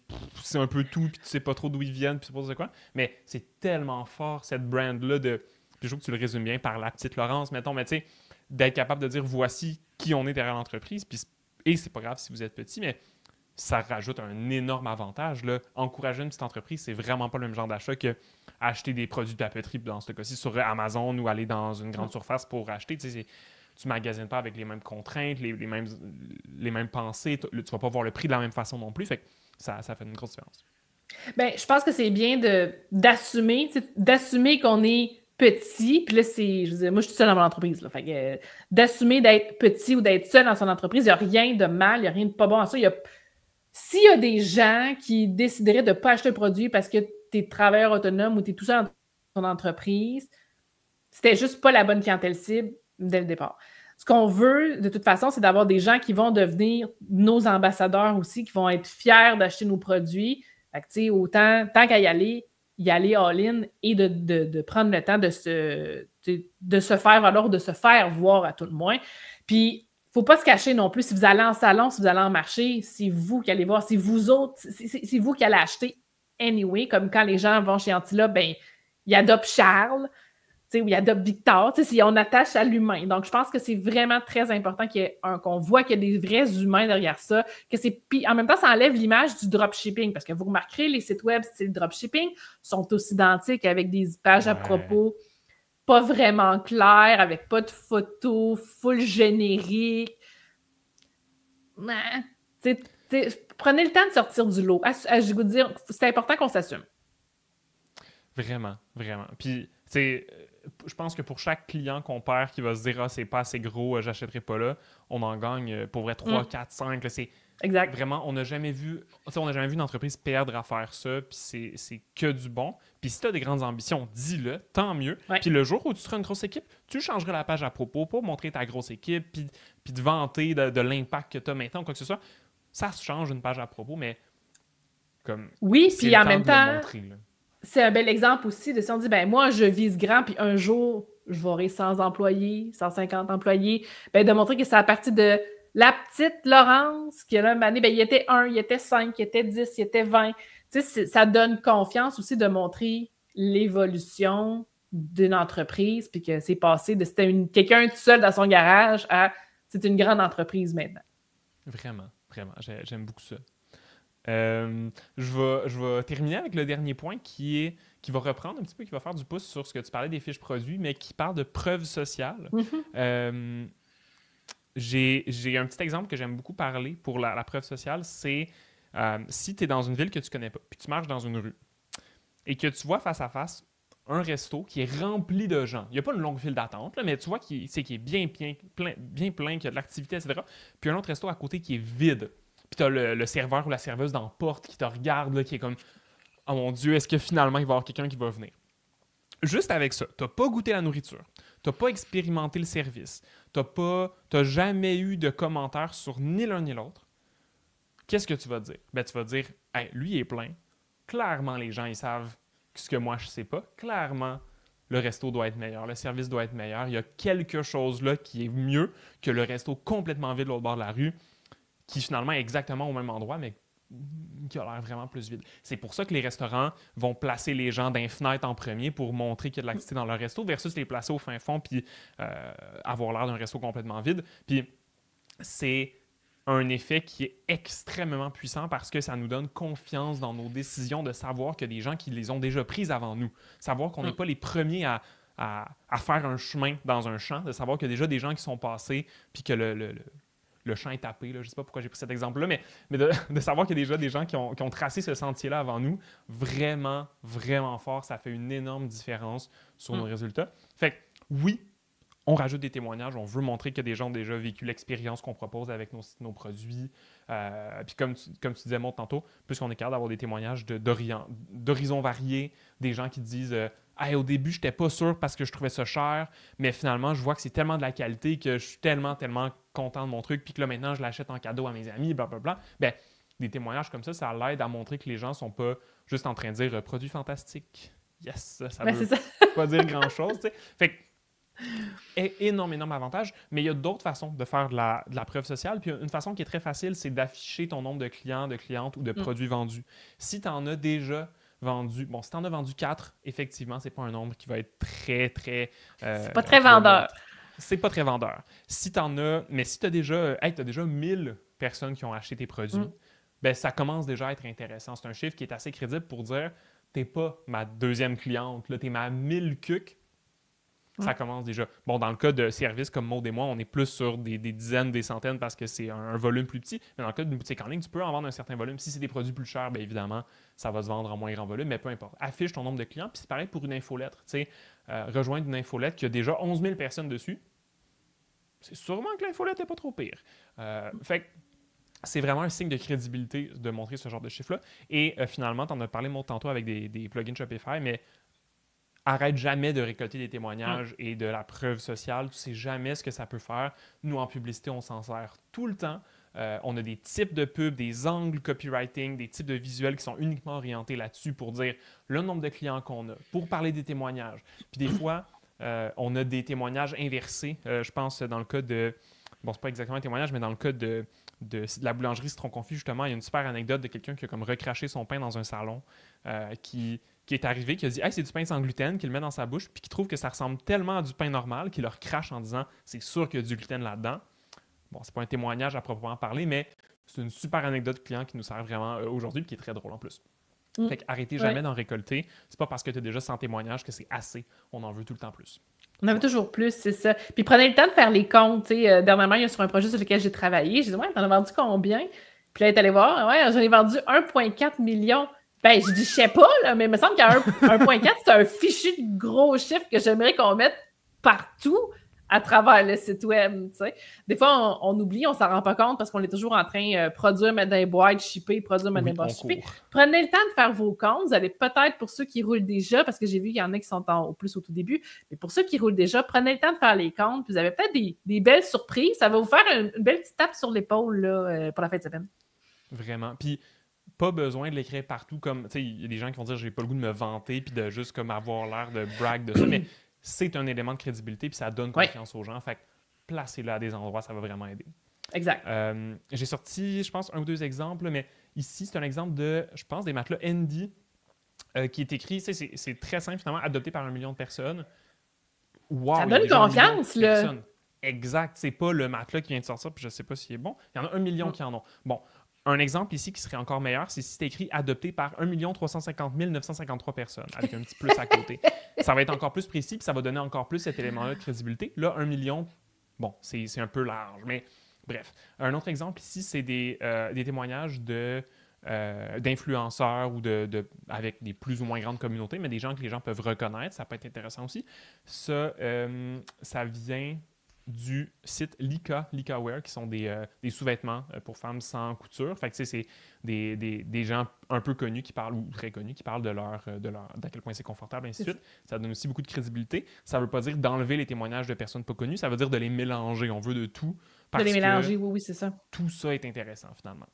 c'est un peu tout, puis tu sais pas trop d'où ils viennent, puis c'est pas quoi. Mais c'est tellement fort, cette brand-là de... Puis je trouve que tu le résumes bien par la petite Laurence, mettons, mais tu sais, d'être capable de dire voici qui on est derrière l'entreprise, et c'est pas grave si vous êtes petit, mais ça rajoute un énorme avantage, là. Encourager une petite entreprise, c'est vraiment pas le même genre d'achat que acheter des produits de papeterie, dans ce cas-ci, sur Amazon ou aller dans une grande surface pour acheter. Tu magasines pas avec les mêmes contraintes, les mêmes pensées. Tu vas pas voir le prix de la même façon non plus. Fait que ça fait une grosse différence. Je pense que c'est bien d'assumer qu'on est petit. Puis là, moi, je suis seule dans mon entreprise. Là, fait que, d'assumer d'être petit ou d'être seul dans son entreprise, il n'y a rien de mal, il n'y a rien de pas bon en ça. S'il y a des gens qui décideraient de ne pas acheter un produit parce que tu es travailleur autonome ou tu es tout seul dans ton entreprise, C'était juste pas la bonne clientèle cible dès le départ. Ce qu'on veut, de toute façon, c'est d'avoir des gens qui vont devenir nos ambassadeurs aussi, qui vont être fiers d'acheter nos produits. Fait que, tu sais, autant, tant qu'à y aller all-in et de prendre le temps de se faire valoir, de se faire voir à tout le moins. Puis, il ne faut pas se cacher non plus. Si vous allez en salon, si vous allez en marché, c'est vous qui allez voir, c'est vous autres, c'est vous qui allez acheter anyway. Comme quand les gens vont chez Antilope, ben, ils adoptent Charles, ou il adopte Victor, si on attache à l'humain. Donc, je pense que c'est vraiment très important qu'on voit qu'il y a des vrais humains derrière ça. Puis en même temps, ça enlève l'image du dropshipping, parce que vous remarquerez, les sites web style dropshipping sont tous identiques avec des pages à propos pas vraiment claires, avec pas de photos, full générique. Prenez le temps de sortir du lot. Je vous dire, c'est important qu'on s'assume. Vraiment, vraiment. Puis, je pense que pour chaque client qu'on perd qui va se dire « Ah, c'est pas assez gros, j'achèterai pas là », on en gagne pour vrai 3, 4, 5. Là, exact. Vraiment, on n'a jamais vu une entreprise perdre à faire ça, puis c'est que du bon. Puis si tu as des grandes ambitions, dis-le, tant mieux. Ouais. Puis le jour où tu seras une grosse équipe, tu changeras la page à propos pour montrer ta grosse équipe, puis te vanter de l'impact que tu as maintenant ou quoi que ce soit. Ça se change une page à propos, mais comme... Oui, puis en même temps... montrer, c'est un bel exemple aussi de si on dit, ben moi, je vise grand, puis un jour, je vais avoir 100 employés, 150 employés, ben de montrer que c'est à partir de la petite Laurence, qui là, une année, ben il était 1, il était 5, il était 10, il était 20. Tu sais, ça donne confiance aussi de montrer l'évolution d'une entreprise, puis que c'est passé de c'était quelqu'un tout seul dans son garage à c'est une grande entreprise maintenant. Vraiment, vraiment. J'aime beaucoup ça. Je vais terminer avec le dernier point qui va reprendre un petit peu, qui va faire du pouce sur ce que tu parlais des fiches produits, mais qui parle de preuves sociales. Mm-hmm. J'ai un petit exemple que j'aime beaucoup parler pour la preuve sociale, c'est si tu es dans une ville que tu connais pas, puis tu marches dans une rue, et que tu vois face à face un resto qui est rempli de gens. Il n'y a pas une longue file d'attente, là, mais tu vois qu'il est bien plein, qu'il y a de l'activité, etc. Puis un autre resto à côté qui est vide. Puis tu as le serveur ou la serveuse dans la porte qui te regarde, là, qui est comme « Oh mon Dieu, est-ce que finalement il va y avoir quelqu'un qui va venir? » Juste avec ça, tu n'as pas goûté la nourriture, tu n'as pas expérimenté le service, tu n'as jamais eu de commentaires sur ni l'un ni l'autre. Qu'est-ce que tu vas dire? Ben, tu vas dire « Hey, lui il est plein. Clairement, les gens ils savent ce que moi je sais pas. Clairement, le resto doit être meilleur, le service doit être meilleur. Il y a quelque chose là qui est mieux que le resto complètement vide de l'autre bord de la rue, qui finalement est exactement au même endroit, mais qui a l'air vraiment plus vide. » C'est pour ça que les restaurants vont placer les gens d'un fenêtre en premier pour montrer qu'il y a de l'activité dans leur resto versus les placer au fin fond puis avoir l'air d'un resto complètement vide. Puis c'est un effet qui est extrêmement puissant parce que ça nous donne confiance dans nos décisions de savoir que des gens qui les ont déjà prises avant nous, savoir qu'on n'est pas les premiers à faire un chemin dans un champ, de savoir qu'il y a déjà des gens qui sont passés puis que le champ est tapé. Là. Je ne sais pas pourquoi j'ai pris cet exemple-là, mais de savoir qu'il y a déjà des gens qui ont tracé ce sentier-là avant nous, vraiment, vraiment fort, ça fait une énorme différence sur nos résultats. Fait que oui, on rajoute des témoignages, on veut montrer que des gens ont déjà vécu l'expérience qu'on propose avec nos produits. Puis comme tu disais, Maud, tantôt, plus qu'on est capable d'avoir des témoignages d'horizons variés, des gens qui disent hey, au début, je n'étais pas sûr parce que je trouvais ça cher, mais finalement, je vois que c'est tellement de la qualité que je suis tellement content de mon truc, puis que là, maintenant, je l'achète en cadeau à mes amis, blablabla. Ben, des témoignages comme ça l'aide à montrer que les gens ne sont pas juste en train de dire produit fantastique. Yes, ça ne veut pas dire grand-chose. T'sais. Fait que énorme avantage, mais il y a d'autres façons de faire de la preuve sociale. Puis une façon qui est très facile, c'est d'afficher ton nombre de clients, de clientes ou de produits vendus. Si tu en as déjà vendu, bon, si tu en as vendu 4, effectivement, c'est pas un nombre qui va être très c'est pas très vendeur. C'est pas très vendeur. Si tu en as, mais si tu as déjà, t'as déjà 1000 personnes qui ont acheté tes produits, ben, ça commence déjà à être intéressant. C'est un chiffre qui est assez crédible pour dire t'es pas ma deuxième cliente, là, t'es ma 1000 cucs. Ça commence déjà. Bon, dans le cas de services comme Maud et moi, on est plus sur des dizaines, des centaines parce que c'est un volume plus petit. Mais dans le cas d'une boutique en ligne, tu peux en vendre un certain volume. Si c'est des produits plus chers, bien évidemment, ça va se vendre en moins grand volume, mais peu importe. Affiche ton nombre de clients, puis c'est pareil pour une infolettre. Tu sais, rejoindre une infolettre qui a déjà 11 000 personnes dessus, c'est sûrement que l'infolettre n'est pas trop pire. Fait que c'est vraiment un signe de crédibilité de montrer ce genre de chiffre-là. Et finalement, tu en as parlé, Maud, tantôt avec des plugins Shopify, mais arrête jamais de récolter des témoignages et de la preuve sociale. Tu sais jamais ce que ça peut faire. Nous, en publicité, on s'en sert tout le temps. On a des types de pubs, des angles copywriting, des types de visuels qui sont uniquement orientés là-dessus pour dire le nombre de clients qu'on a, pour parler des témoignages. Puis des fois, on a des témoignages inversés. Je pense dans le cas de... Bon, c'est pas exactement un témoignage, mais dans le cas de la boulangerie Citron Confit, justement, il y a une super anecdote de quelqu'un qui a comme recraché son pain dans un salon, qui est arrivé, qui a dit « Hey, c'est du pain sans gluten », qu'il met dans sa bouche, puis qui trouve que ça ressemble tellement à du pain normal qu'il le recrache en disant « C'est sûr qu'il y a du gluten là-dedans ». Bon, c'est pas un témoignage à proprement parler, mais c'est une super anecdote client qui nous sert vraiment aujourd'hui et qui est très drôle en plus. Fait qu'arrêtez jamais d'en récolter. C'est pas parce que tu as déjà 100 témoignages que c'est assez. On en veut tout le temps plus. On en veut toujours plus, c'est ça. Puis prenez le temps de faire les comptes. Dernièrement, il y a sur un projet sur lequel j'ai travaillé. J'ai dit, ouais, t'en as vendu combien? Puis là, elle est allée voir. Ouais, j'en ai vendu 1,4 million. Ben, je dis, je sais pas, là, mais il me semble qu'à 1,4, c'est un fichu de gros chiffre que j'aimerais qu'on mette partout à travers le site web, tu sais. Des fois, on oublie, on s'en rend pas compte parce qu'on est toujours en train de produire, mettre dans les boîtes, shipper, produire, mettre dans les boîtes, shipper. Prenez le temps de faire vos comptes. Vous allez peut-être, pour ceux qui roulent déjà, parce que j'ai vu qu'il y en a qui sont au plus au tout début, mais pour ceux qui roulent déjà, prenez le temps de faire les comptes. Puis vous avez peut-être des belles surprises. Ça va vous faire une belle petite tape sur l'épaule là, pour la fin de semaine. Vraiment. Puis, pas besoin de l'écrire partout comme, tu sais, il y a des gens qui vont dire j'ai pas le goût de me vanter puis de juste comme avoir l'air de brag de ça, mais c'est un élément de crédibilité puis ça donne confiance aux gens. Fait que placez-le à des endroits, ça va vraiment aider. Exact. J'ai sorti, je pense, 1 ou 2 exemples, mais ici, c'est un exemple de, je pense, des matelas Andy qui est écrit, c'est très simple finalement, adopté par 1 million de personnes. Wow, ça donne confiance, là. Exact, c'est pas le matelas qui vient de sortir puis je sais pas s'il est bon. Il y en a 1 million qui en ont. Bon. Un exemple ici qui serait encore meilleur, c'est si c'est écrit adopté par 1 350 953 personnes, avec un petit plus à côté. Ça va être encore plus précis, puis ça va donner encore plus cet élément-là de crédibilité. Là, 1 million, bon, c'est un peu large, mais bref. Un autre exemple ici, c'est des témoignages d'influenceurs ou avec des plus ou moins grandes communautés, mais des gens que les gens peuvent reconnaître. Ça peut être intéressant aussi. Ça vient du site Lika Wear, qui sont des sous-vêtements pour femmes sans couture. Fait que c'est des gens un peu connus qui parlent, ou très connus, qui parlent d'à quel point c'est confortable, ainsi de suite. Ça donne aussi beaucoup de crédibilité. Ça ne veut pas dire d'enlever les témoignages de personnes pas connues, ça veut dire de les mélanger. On veut de tout. Parce de les mélanger, oui, c'est ça. Tout ça est intéressant, finalement.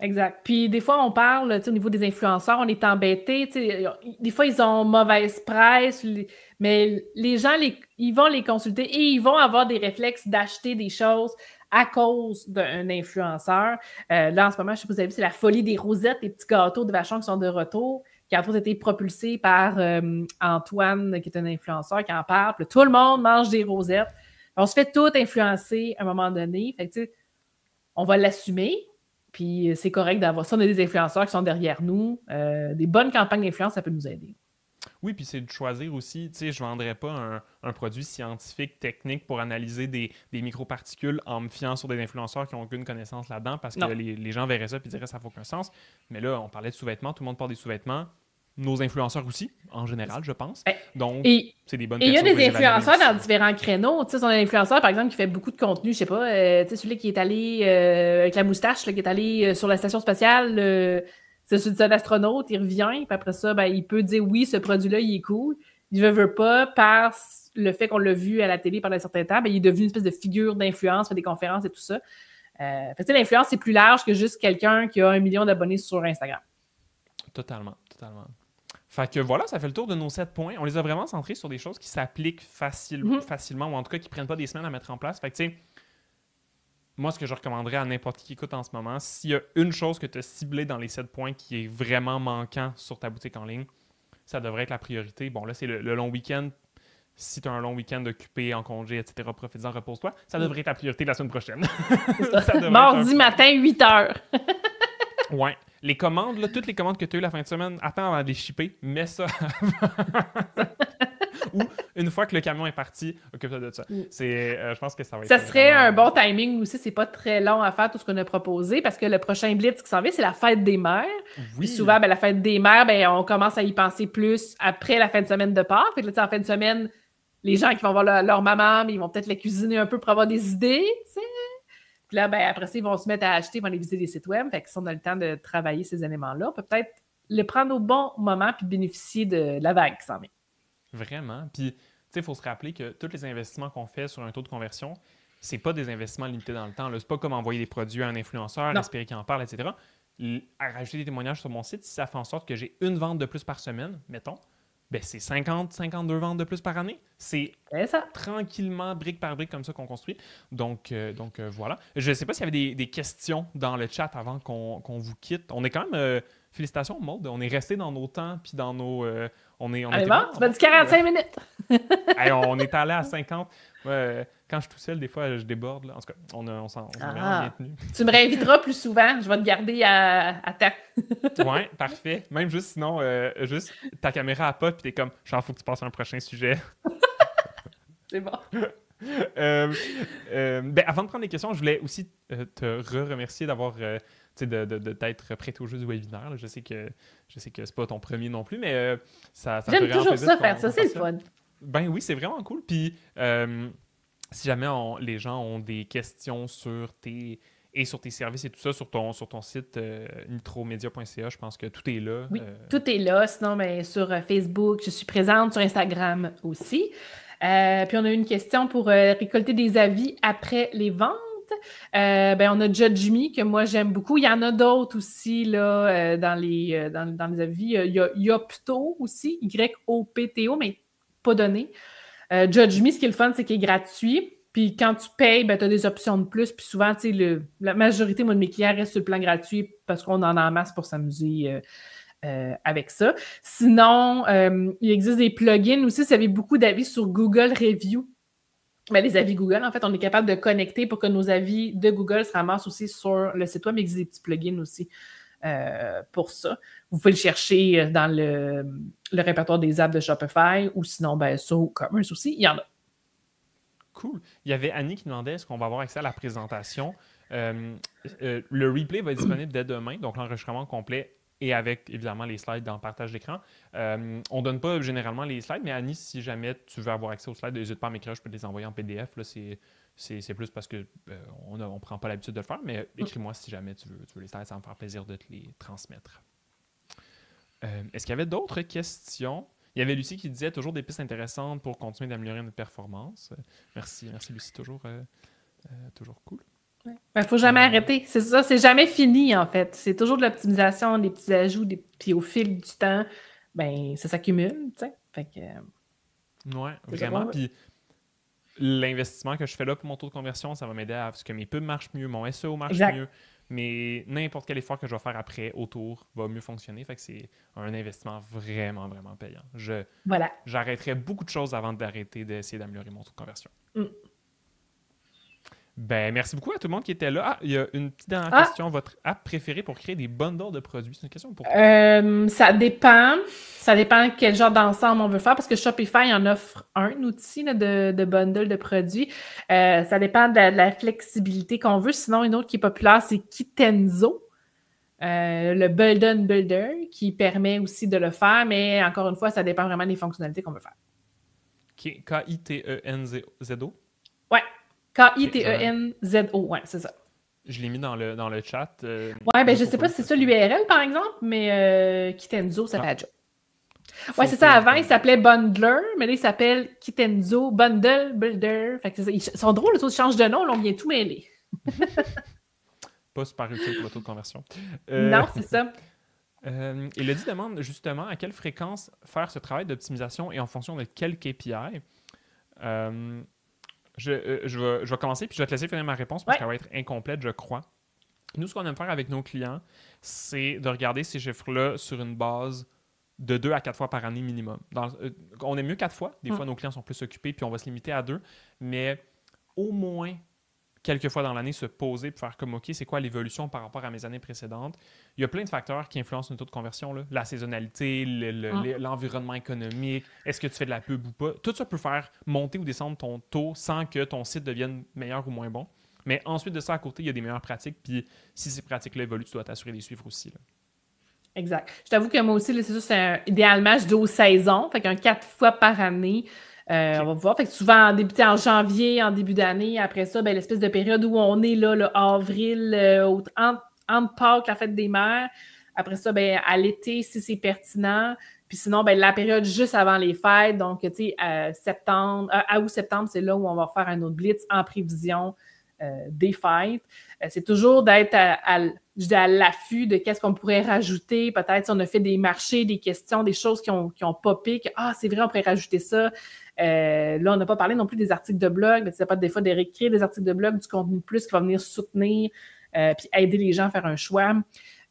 Exact. Puis des fois, on parle, tu sais, au niveau des influenceurs, on est embêtés. Tu sais, des fois, ils ont mauvaise presse, mais les gens, ils vont les consulter et ils vont avoir des réflexes d'acheter des choses à cause d'un influenceur. Là, en ce moment, je sais pas si vous avez vu, c'est la folie des rosettes, les petits gâteaux de Vachon qui sont de retour, qui entre autres été propulsés par Antoine, qui est un influenceur, qui en parle. Puis, tout le monde mange des rosettes. On se fait tout influencer à un moment donné. Fait que, tu sais, on va l'assumer. Puis c'est correct d'avoir ça. On a des influenceurs qui sont derrière nous. Des bonnes campagnes d'influence, ça peut nous aider. Oui, puis c'est de choisir aussi, tu sais, je ne vendrais pas un produit scientifique, technique pour analyser des microparticules en me fiant sur des influenceurs qui n'ont aucune connaissance là-dedans parce que les gens verraient ça et diraient ça n'a aucun sens. Mais là, on parlait de sous-vêtements, tout le monde porte des sous-vêtements. Nos influenceurs aussi, en général, je pense. Donc, c'est des bonnes personnes. Et il y a des influenceurs dans différents créneaux. Tu sais, on a un influenceur, par exemple, qui fait beaucoup de contenu, je sais pas, tu sais, celui qui est allé avec la moustache, là, qui est allé sur la station spatiale, c'est un astronaute, il revient, puis après ça, ben, il peut dire oui, ce produit-là, il est cool. Il veut pas, par le fait qu'on l'a vu à la télé pendant un certain temps, ben, il est devenu une espèce de figure d'influence, fait des conférences et tout ça. Fait que l'influence, c'est plus large que juste quelqu'un qui a 1 million d'abonnés sur Instagram. Totalement. Fait que voilà, ça fait le tour de nos 7 points. On les a vraiment centrés sur des choses qui s'appliquent facilement, ou en tout cas qui ne prennent pas des semaines à mettre en place. Fait que tu sais, moi, ce que je recommanderais à n'importe qui écoute en ce moment, s'il y a une chose que tu as ciblée dans les 7 points qui est vraiment manquant sur ta boutique en ligne, ça devrait être la priorité. Bon, là, c'est le long week-end. Si tu as un long week-end occupé, en congé, etc., profites-en, repose-toi. Ça devrait être la priorité de la semaine prochaine. Mardi matin, 8h. Ouais. Les commandes, là, toutes les commandes que tu as eues la fin de semaine, attends avant de les shipper, mets ça Ou une fois que le camion est parti, occupe-toi de ça. Je pense que ça va être... Ça serait un bon timing aussi. C'est pas très long à faire tout ce qu'on a proposé parce que le prochain Blitz qui s'en vient, c'est la fête des mères. Oui. Puis souvent, la fête des mères, on commence à y penser plus après la fin de semaine de Pâques. Fait que là, en fin de semaine, les gens qui vont voir leur maman, ils vont peut-être la cuisiner un peu pour avoir des idées, tu sais. Puis là, après ça, ils vont se mettre à acheter, ils vont aller visiter des sites web. Fait que si on a le temps de travailler ces éléments-là, on peut peut-être les prendre au bon moment puis bénéficier de la vague qui s'en vient. Vraiment. Puis, tu sais, il faut se rappeler que tous les investissements qu'on fait sur un taux de conversion, c'est pas des investissements limités dans le temps. C'est pas comme envoyer des produits à un influenceur, Non. espérer qu'il en parle, etc. À rajouter des témoignages sur mon site, si ça fait en sorte que j'ai une vente de plus par semaine, mettons, ben c'est 50, 52 ventes de plus par année. C'est ça. Tranquillement, brique par brique, comme ça qu'on construit. Donc, voilà. Je ne sais pas s'il y avait des questions dans le chat avant qu'on vous quitte. On est quand même... félicitations, Maud. On est resté dans nos temps, puis dans nos... on Allez, était bon, tu m'as dit 45 minutes. Hey, on est allé à 50. Quand je suis tout seul, des fois, je déborde. Là. En tout cas, on s'en est vraiment bien tenu. Tu me réinviteras plus souvent. Je vais te garder à temps. Ouais, parfait. Même juste sinon, juste ta caméra à pas, puis t'es comme, genre, faut que tu passes à un prochain sujet. C'est bon. Ben, avant de prendre les questions, je voulais aussi te remercier d'avoir de t'être prêté au jeu du webinaire. Là. Je sais que c'est pas ton premier non plus, mais ça J'aime toujours ça faire ça, c'est le fun. Ben oui, c'est vraiment cool. Puis si jamais les gens ont des questions sur tes services et tout ça sur ton site nitromedia.ca, je pense que tout est là. Oui, tout est là. Sinon, ben, sur Facebook, je suis présente, sur Instagram aussi. Puis on a une question pour récolter des avis après les ventes. Ben, on a Judge Me, que moi j'aime beaucoup. Il y en a d'autres aussi là, dans les avis. Il y a Yopto aussi, YOPTO, mais pas donné. Judge Me, ce qui est le fun, c'est qu'il est gratuit. Puis quand tu payes, ben, tu as des options de plus. Puis souvent, la majorité moi, de mes clients restent sur le plan gratuit parce qu'on en a en masse pour s'amuser avec ça. Sinon, il existe des plugins aussi. Si vous avez beaucoup d'avis sur Google Review, ben, les avis Google, en fait, on est capable de connecter pour que nos avis de Google se ramassent aussi sur le site web, mais il existe des petits plugins aussi pour ça. Vous pouvez le chercher dans le répertoire des apps de Shopify ou sinon, ben, sur WooCommerce aussi, il y en a. Cool. Il y avait Annie qui demandait est-ce qu'on va avoir accès à la présentation. Le replay va être disponible dès demain, donc l'enregistrement complet et avec évidemment les slides dans le partage d'écran. On ne donne pas généralement les slides, mais Annie, si jamais tu veux avoir accès aux slides, n'hésite pas à m'écrire, je peux te les envoyer en PDF. Là, c'est plus parce qu'on ne prend pas l'habitude de le faire, mais écris-moi si jamais tu veux les slides, ça va me faire plaisir de te les transmettre. Est-ce qu'il y avait d'autres questions? Il y avait Lucie qui disait toujours des pistes intéressantes pour continuer d'améliorer notre performance. Merci Lucie, toujours cool. Il ne faut jamais arrêter. C'est ça, c'est jamais fini en fait. C'est toujours de l'optimisation, des petits ajouts, puis au fil du temps, ben ça s'accumule, tu sais. Fait que. Ouais, vraiment. Puis l'investissement que je fais là pour mon taux de conversion, ça va m'aider à ce que mes pubs marchent mieux, mon SEO marche mieux. Mais n'importe quel effort que je vais faire après, autour, va mieux fonctionner. Fait que c'est un investissement vraiment, vraiment payant. J'arrêterais beaucoup de choses avant d'arrêter d'essayer d'améliorer mon taux de conversion. Ben, merci beaucoup à tout le monde qui était là. Il y a une petite dernière question. Votre app préférée pour créer des bundles de produits? C'est une question pour toi. Ça dépend. Ça dépend quel genre d'ensemble on veut faire parce que Shopify en offre un outil là, de bundle de produits. Ça dépend de la flexibilité qu'on veut. Sinon, une autre qui est populaire, c'est Kitenzo, le Bundle Builder, qui permet aussi de le faire, mais encore une fois, ça dépend vraiment des fonctionnalités qu'on veut faire. Kitenzo? Ouais. Kitenzo, ouais, c'est ça. Je l'ai mis dans le chat. Ouais, ben je sais pas si c'est ça l'URL, par exemple, mais Kitenzo, ça fait la job. Ouais, c'est ça. Avant, il s'appelait Bundler, mais là, il s'appelle Kitenzo Bundle Builder. Fait que c'est ça. Ils sont drôles, les autres changent de nom, là, on vient tout mêler. Pas super utile pour le taux de conversion. Non, c'est ça. Elodie demande justement à quelle fréquence faire ce travail d'optimisation et en fonction de quel KPI. Je vais commencer, puis je vais te laisser finir ma réponse parce qu'elle va être incomplète, je crois. Nous, ce qu'on aime faire avec nos clients, c'est de regarder ces chiffres-là sur une base de 2 à 4 fois par année minimum. On est mieux 4 fois. Des fois, nos clients sont plus occupés, puis on va se limiter à 2. Mais au moins quelques fois dans l'année, se poser et faire comme, OK, c'est quoi l'évolution par rapport à mes années précédentes? Il y a plein de facteurs qui influencent notre taux de conversion. Là. La saisonnalité, l'environnement économique, est-ce que tu fais de la pub ou pas? Tout ça peut faire monter ou descendre ton taux sans que ton site devienne meilleur ou moins bon. Mais ensuite de ça, à côté, il y a des meilleures pratiques. Puis si ces pratiques-là évoluent, tu dois t'assurer de les suivre aussi. Là. Exact. Je t'avoue que moi aussi, là, c'est ça, idéalement, je dis aux saisons. Fait qu'un 4 fois par année, on va voir. Fait que souvent, en janvier, en début d'année, après ça, ben, l'espèce de période où on est là, avril, entre Pâques, la fête des mères. Après ça, ben, à l'été, si c'est pertinent. Puis sinon, ben, la période juste avant les fêtes, donc, tu sais, août-septembre, c'est là où on va faire un autre blitz en prévision des fêtes. C'est toujours d'être à l'affût de qu'est-ce qu'on pourrait rajouter. Peut-être si on a fait des marchés, des questions, des choses qui ont popé, que c'est vrai, on pourrait rajouter ça. Là, on n'a pas parlé non plus des articles de blog, mais c'est pas des fois de réécrire des articles de blog, du contenu de plus qui va venir soutenir puis aider les gens à faire un choix.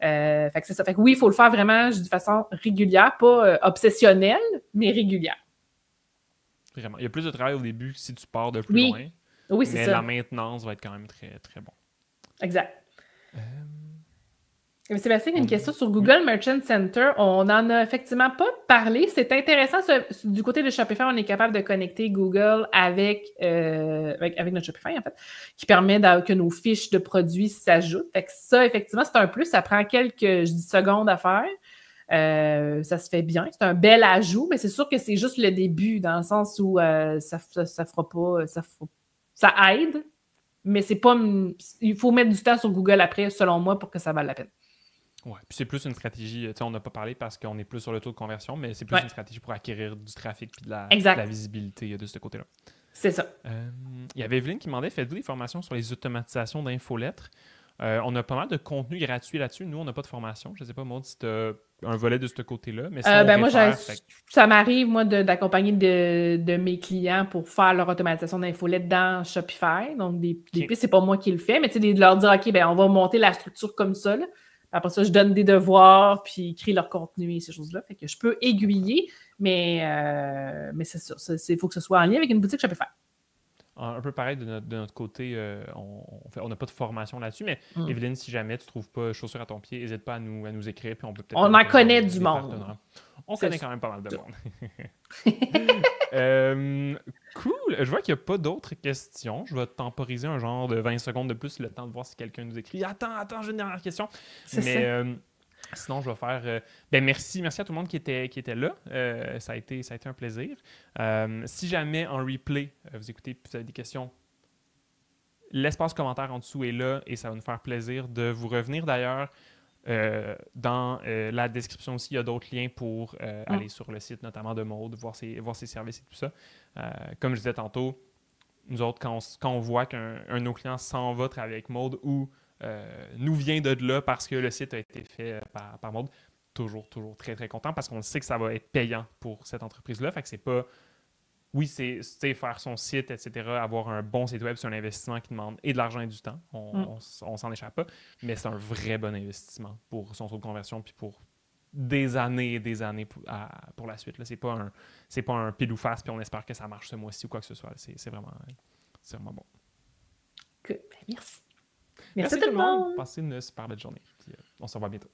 Fait que c'est ça. Fait que oui, il faut le faire vraiment de façon régulière, pas obsessionnelle, mais régulière. Vraiment. Il y a plus de travail au début si tu pars de plus loin. Oui, c'est ça. Mais la maintenance va être quand même très, très bon. Exact. Sébastien, il y a une question sur Google Merchant Center. On n'en a effectivement pas parlé. C'est intéressant. Du côté de Shopify, on est capable de connecter Google avec notre Shopify, en fait, qui permet que nos fiches de produits s'ajoutent. Fait que ça, effectivement, c'est un plus. Ça prend quelques secondes à faire. Ça se fait bien. C'est un bel ajout, mais c'est sûr que c'est juste le début, dans le sens où ça fera pas... Ça aide, mais c'est pas... Il faut mettre du temps sur Google après, selon moi, pour que ça vaille la peine. Oui, puis c'est plus une stratégie, tu sais, on n'a pas parlé parce qu'on est plus sur le taux de conversion, mais c'est plus une stratégie pour acquérir du trafic et de la visibilité de ce côté-là. C'est ça. Il y avait Evelyne qui demandait, faites-vous des formations sur les automatisations d'infolettres? On a pas mal de contenu gratuit là-dessus. Nous, on n'a pas de formation. Je ne sais pas, Maud, si tu as un volet de ce côté-là. Mais ça m'arrive, moi, d'accompagner de mes clients pour faire leur automatisation d'infolettes dans Shopify. Donc, des pistes, c'est pas moi qui le fais, mais tu sais, de leur dire, OK, ben on va monter la structure comme ça. Là. Après ça, je donne des devoirs, puis crée leur contenu et ces choses-là. Fait que je peux aiguiller, mais c'est ça. Il faut que ce soit en lien avec une boutique Shopify. Un peu pareil de notre côté, on n'a pas de formation là-dessus, mais Evelyne, si jamais tu ne trouves pas chaussure à ton pied, n'hésite pas à nous écrire, puis on peut peut-être... On en connaît du monde. On connaît quand même pas mal de monde. Cool. Je vois qu'il n'y a pas d'autres questions. Je vais temporiser un genre de 20 secondes de plus, le temps de voir si quelqu'un nous écrit. Attends, j'ai une dernière question. Sinon, je vais faire... merci à tout le monde qui était là. Ça a été un plaisir. Si jamais en replay, vous écoutez et vous avez des questions, l'espace commentaire en dessous est là et ça va nous faire plaisir de vous revenir. D'ailleurs, dans la description aussi, il y a d'autres liens pour aller sur le site, notamment de Maud, voir ses services et tout ça. Comme je disais tantôt, nous autres, quand on voit qu'un de nos clients s'en va travailler avec Maud ou nous vient de là parce que le site a été fait par Maud, toujours très, très content parce qu'on sait que ça va être payant pour cette entreprise-là. Fait que c'est pas... Oui, c'est faire son site, etc., avoir un bon site web, c'est un investissement qui demande et de l'argent et du temps. On s'en échappe pas, mais c'est un vrai bon investissement pour son taux de conversion puis pour des années et des années pour la suite. Là, c'est pas un pile ou face puis on espère que ça marche ce mois-ci ou quoi que ce soit. C'est vraiment bon. Good. Merci. Merci tout le monde. Passez une super belle journée. Puis, on se revoit bientôt.